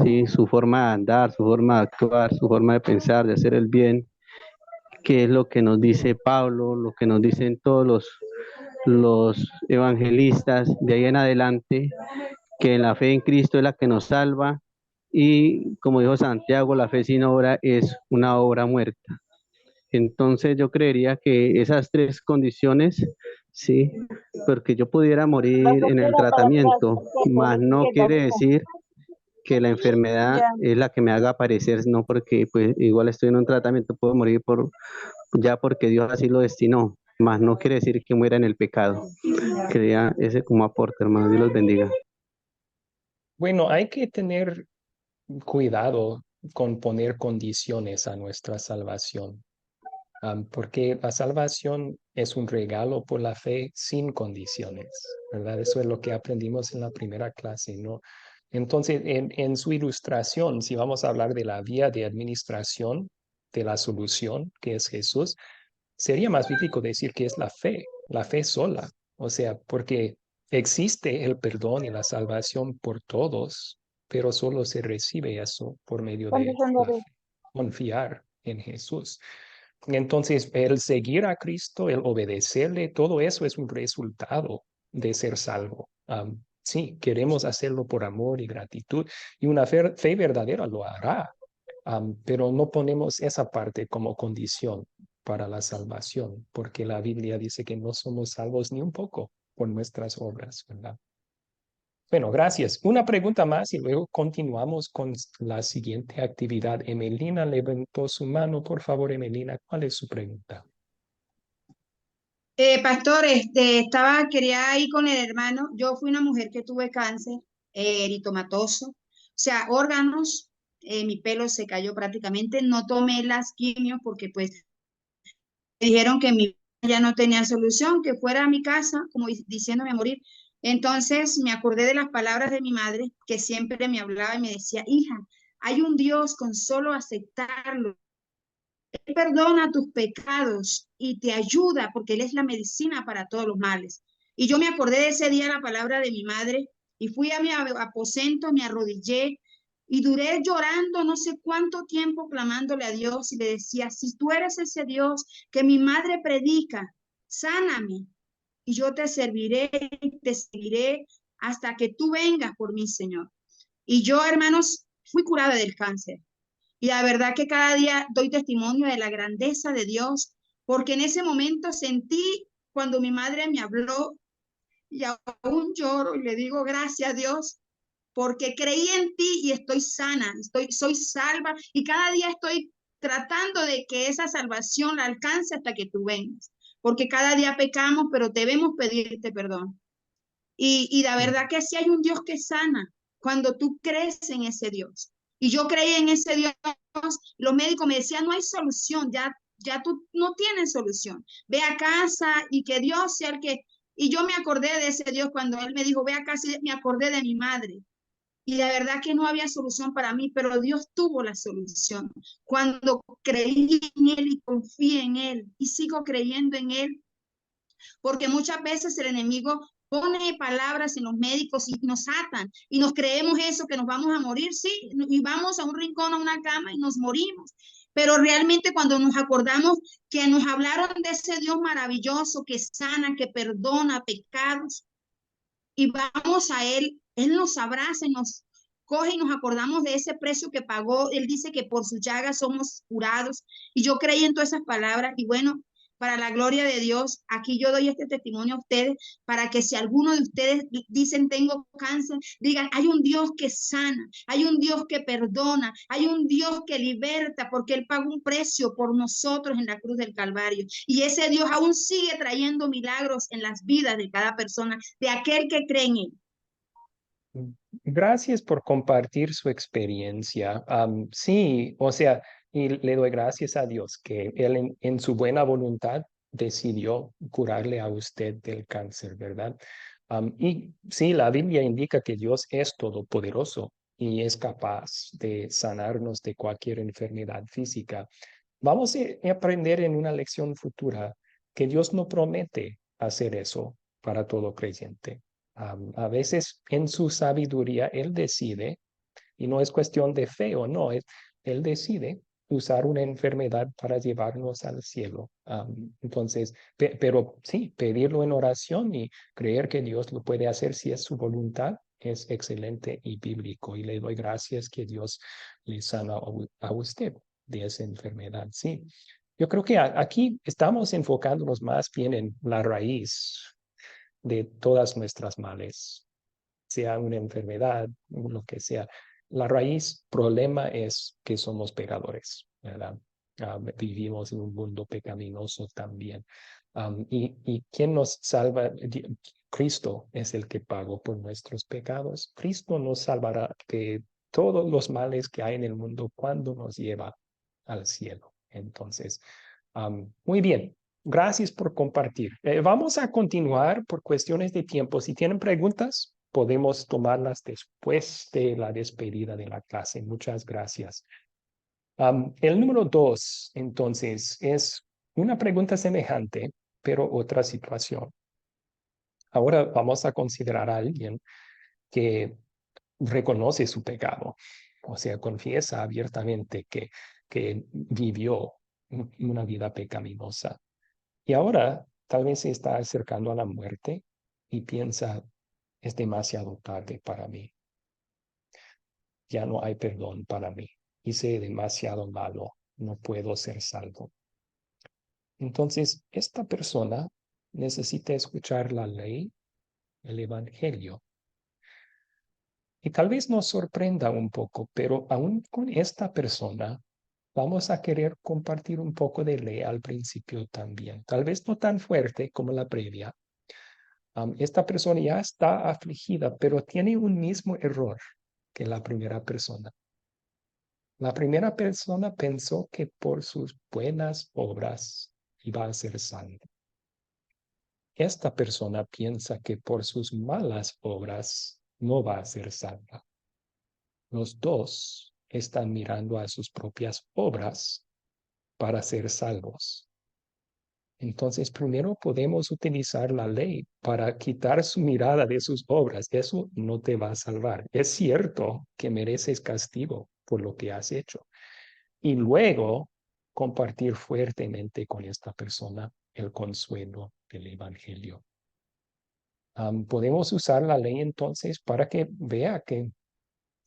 Sí, su forma de andar, su forma de actuar, su forma de pensar, de hacer el bien, que es lo que nos dice Pablo, lo que nos dicen todos los evangelistas de ahí en adelante, que la fe en Cristo es la que nos salva y como dijo Santiago, la fe sin obra es una obra muerta. Entonces yo creería que esas tres condiciones, sí, porque yo pudiera morir en el tratamiento, mas no quiere decir que la enfermedad es la que me haga aparecer, no porque pues igual estoy en un tratamiento, puedo morir ya porque Dios así lo destinó, mas no quiere decir que muera en el pecado. Quería ese como aporte, hermano, Dios los bendiga.
Bueno, hay que tener cuidado con poner condiciones a nuestra salvación, porque la salvación es un regalo por la fe sin condiciones, ¿verdad? Eso es lo que aprendimos en la primera clase, ¿no? Entonces, en su ilustración, si vamos a hablar de la vía de administración de la solución, que es Jesús, sería más bíblico decir que es la fe sola, o sea, porque existe el perdón y la salvación por todos, pero solo se recibe eso por medio de la fe, confiar en Jesús. Entonces, el seguir a Cristo, el obedecerle, todo eso es un resultado de ser salvo. Sí, queremos hacerlo por amor y gratitud, y una fe verdadera lo hará, pero no ponemos esa parte como condición para la salvación, porque la Biblia dice que no somos salvos ni un poco por nuestras obras, ¿verdad? Bueno, gracias. Una pregunta más y luego continuamos con la siguiente actividad. Emelina levantó su mano. Por favor, Emelina, ¿cuál es su pregunta?
Pastor, quería ir con el hermano. Yo fui una mujer que tuve cáncer eritomatoso, o sea, órganos, mi pelo se cayó prácticamente. No tomé las quimios porque pues me dijeron que mi vida ya no tenía solución, que fuera a mi casa, como diciéndome a morir. Entonces me acordé de las palabras de mi madre, que siempre me hablaba y me decía, hija, hay un Dios con solo aceptarlo. Él perdona tus pecados y te ayuda porque Él es la medicina para todos los males. Y yo me acordé de ese día la palabra de mi madre y fui a mi aposento, me arrodillé y duré llorando no sé cuánto tiempo clamándole a Dios y le decía, si tú eres ese Dios que mi madre predica, sáname y yo te serviré, te seguiré hasta que tú vengas por mí, Señor. Y yo, hermanos, fui curada del cáncer. Y la verdad que cada día doy testimonio de la grandeza de Dios, porque en ese momento sentí cuando mi madre me habló y aún lloro y le digo gracias a Dios, porque creí en ti y estoy sana, soy salva y cada día estoy tratando de que esa salvación la alcance hasta que tú vengas, porque cada día pecamos, pero debemos pedirte perdón. Y la verdad que sí hay un Dios que sana cuando tú crees en ese Dios. Y yo creí en ese Dios. Los médicos me decían, no hay solución, ya tú no tienes solución. Ve a casa y que Dios sea el que... Y yo me acordé de ese Dios cuando Él me dijo, ve a casa y me acordé de mi madre. Y la verdad que no había solución para mí, pero Dios tuvo la solución. Cuando creí en Él y confié en Él y sigo creyendo en Él, porque muchas veces el enemigo pone palabras en los médicos y nos atan y nos creemos eso, que nos vamos a morir, sí, y vamos a un rincón, a una cama y nos morimos. Pero realmente cuando nos acordamos que nos hablaron de ese Dios maravilloso que sana, que perdona pecados y vamos a Él, Él nos abraza y nos coge y nos acordamos de ese precio que pagó. Él dice que por sus llagas somos curados. Y yo creí en todas esas palabras. Y bueno, para la gloria de Dios, aquí yo doy este testimonio a ustedes para que si alguno de ustedes dicen tengo cáncer, digan, hay un Dios que sana, hay un Dios que perdona, hay un Dios que liberta, porque Él pagó un precio por nosotros en la cruz del Calvario. Y ese Dios aún sigue trayendo milagros en las vidas de cada persona, de aquel que cree en Él.
Gracias por compartir su experiencia. Sí, o sea, y le doy gracias a Dios que Él en su buena voluntad decidió curarle a usted del cáncer, ¿verdad? Y sí, la Biblia indica que Dios es todopoderoso y es capaz de sanarnos de cualquier enfermedad física. Vamos a aprender en una lección futura que Dios no promete hacer eso para todo creyente. A veces en su sabiduría Él decide, y no es cuestión de fe o no, Él decide usar una enfermedad para llevarnos al cielo. Entonces, pero sí, pedirlo en oración y creer que Dios lo puede hacer si es su voluntad es excelente y bíblico. Y le doy gracias que Dios le sana a usted de esa enfermedad. Sí, yo creo que aquí estamos enfocándonos más bien en la raíz de todas nuestras males, sea una enfermedad, lo que sea. La raíz problema es que somos pecadores, ¿verdad? Vivimos en un mundo pecaminoso también. ¿Y quién nos salva? Cristo es el que pagó por nuestros pecados. Cristo nos salvará de todos los males que hay en el mundo cuando nos lleva al cielo. Entonces, muy bien. Gracias por compartir. Vamos a continuar por cuestiones de tiempo. Si tienen preguntas, podemos tomarlas después de la despedida de la clase. Muchas gracias. El número 2, entonces, es una pregunta semejante, pero otra situación. Ahora vamos a considerar a alguien que reconoce su pecado, o sea, confiesa abiertamente que vivió una vida pecaminosa. Y ahora tal vez se está acercando a la muerte y piensa, es demasiado tarde para mí. Ya no hay perdón para mí. Hice demasiado malo. No puedo ser salvo. Entonces, esta persona necesita escuchar la ley, el evangelio. Y tal vez nos sorprenda un poco, pero aún con esta persona vamos a querer compartir un poco de ley al principio también. Tal vez no tan fuerte como la previa. Esta persona ya está afligida, pero tiene un mismo error que la primera persona. La primera persona pensó que por sus buenas obras iba a ser salvo. Esta persona piensa que por sus malas obras no va a ser salva. Los dos están mirando a sus propias obras para ser salvos. Entonces, primero podemos utilizar la ley para quitar su mirada de sus obras. Eso no te va a salvar. Es cierto que mereces castigo por lo que has hecho. Y luego compartir fuertemente con esta persona el consuelo del evangelio. Podemos usar la ley entonces para que vea que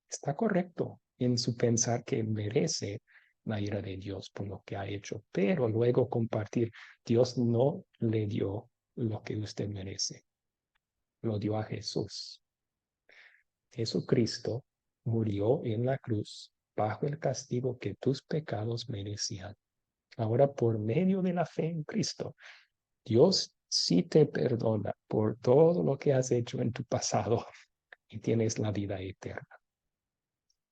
está correcto en su pensar que merece la ira de Dios por lo que ha hecho, pero luego compartir, Dios no le dio lo que usted merece, lo dio a Jesús. Jesucristo murió en la cruz bajo el castigo que tus pecados merecían. Ahora, por medio de la fe en Cristo, Dios sí te perdona por todo lo que has hecho en tu pasado y tienes la vida eterna.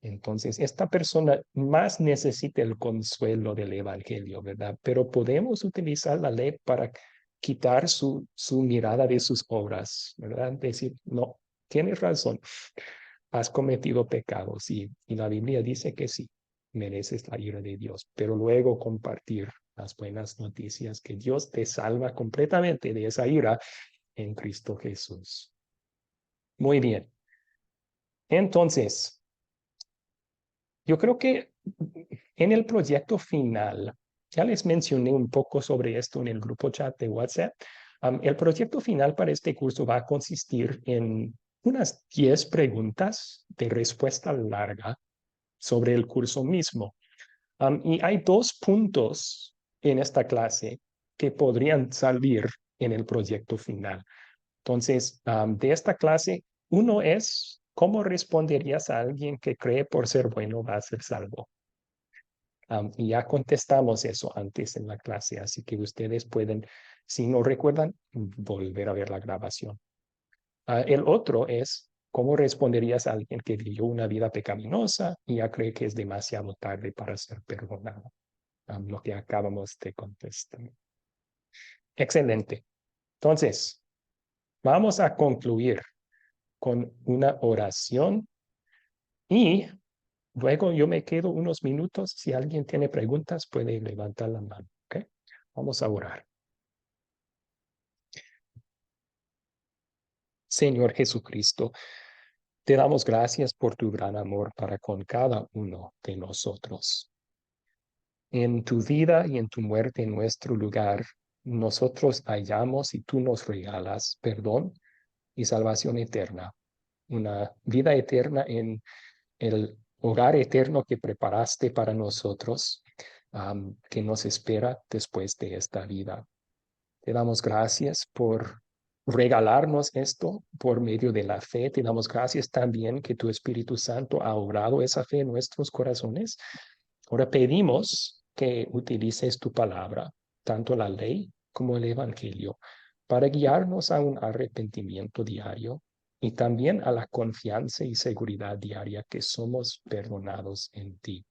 Entonces, esta persona más necesita el consuelo del evangelio, ¿verdad? Pero podemos utilizar la ley para quitar su mirada de sus obras, ¿verdad? Decir, no, tienes razón, has cometido pecados y la Biblia dice que sí, mereces la ira de Dios, pero luego compartir las buenas noticias que Dios te salva completamente de esa ira en Cristo Jesús. Muy bien. Entonces, yo creo que en el proyecto final, ya les mencioné un poco sobre esto en el grupo chat de WhatsApp. El proyecto final para este curso va a consistir en unas 10 preguntas de respuesta larga sobre el curso mismo. Y hay 2 puntos en esta clase que podrían salir en el proyecto final. Entonces, de esta clase, uno es, ¿cómo responderías a alguien que cree por ser bueno va a ser salvo? Y ya contestamos eso antes en la clase, así que ustedes pueden, si no recuerdan, volver a ver la grabación. El otro es, ¿cómo responderías a alguien que vivió una vida pecaminosa y ya cree que es demasiado tarde para ser perdonado? Lo que acabamos de contestar. Excelente. Entonces, vamos a concluir con una oración y luego yo me quedo unos minutos. Si alguien tiene preguntas, puede levantar la mano. ¿Okay? Vamos a orar. Señor Jesucristo, te damos gracias por tu gran amor para con cada uno de nosotros. En tu vida y en tu muerte en nuestro lugar, nosotros hallamos y tú nos regalas perdón y salvación eterna, una vida eterna en el hogar eterno que preparaste para nosotros, que nos espera después de esta vida. Te damos gracias por regalarnos esto por medio de la fe. Te damos gracias también que tu Espíritu Santo ha obrado esa fe en nuestros corazones. Ahora pedimos que utilices tu palabra, tanto la ley como el Evangelio, para guiarnos a un arrepentimiento diario y también a la confianza y seguridad diaria que somos perdonados en ti.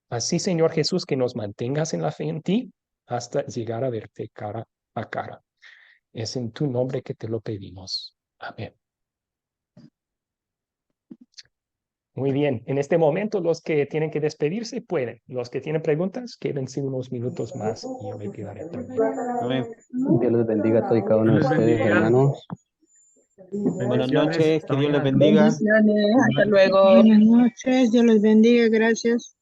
Así, Señor Jesús, que nos mantengas en la fe en ti hasta llegar a verte cara a cara. Es en tu nombre que te lo pedimos. Amén. Muy bien. En este momento, los que tienen que despedirse pueden. Los que tienen preguntas, quédense unos minutos más y yo me quedaré también.
Amén. Dios los bendiga a todos y cada uno de ustedes, hermanos.
Buenas noches, que Dios les bendiga.
Bendiciones, hasta luego.
Buenas noches, Dios les bendiga, gracias.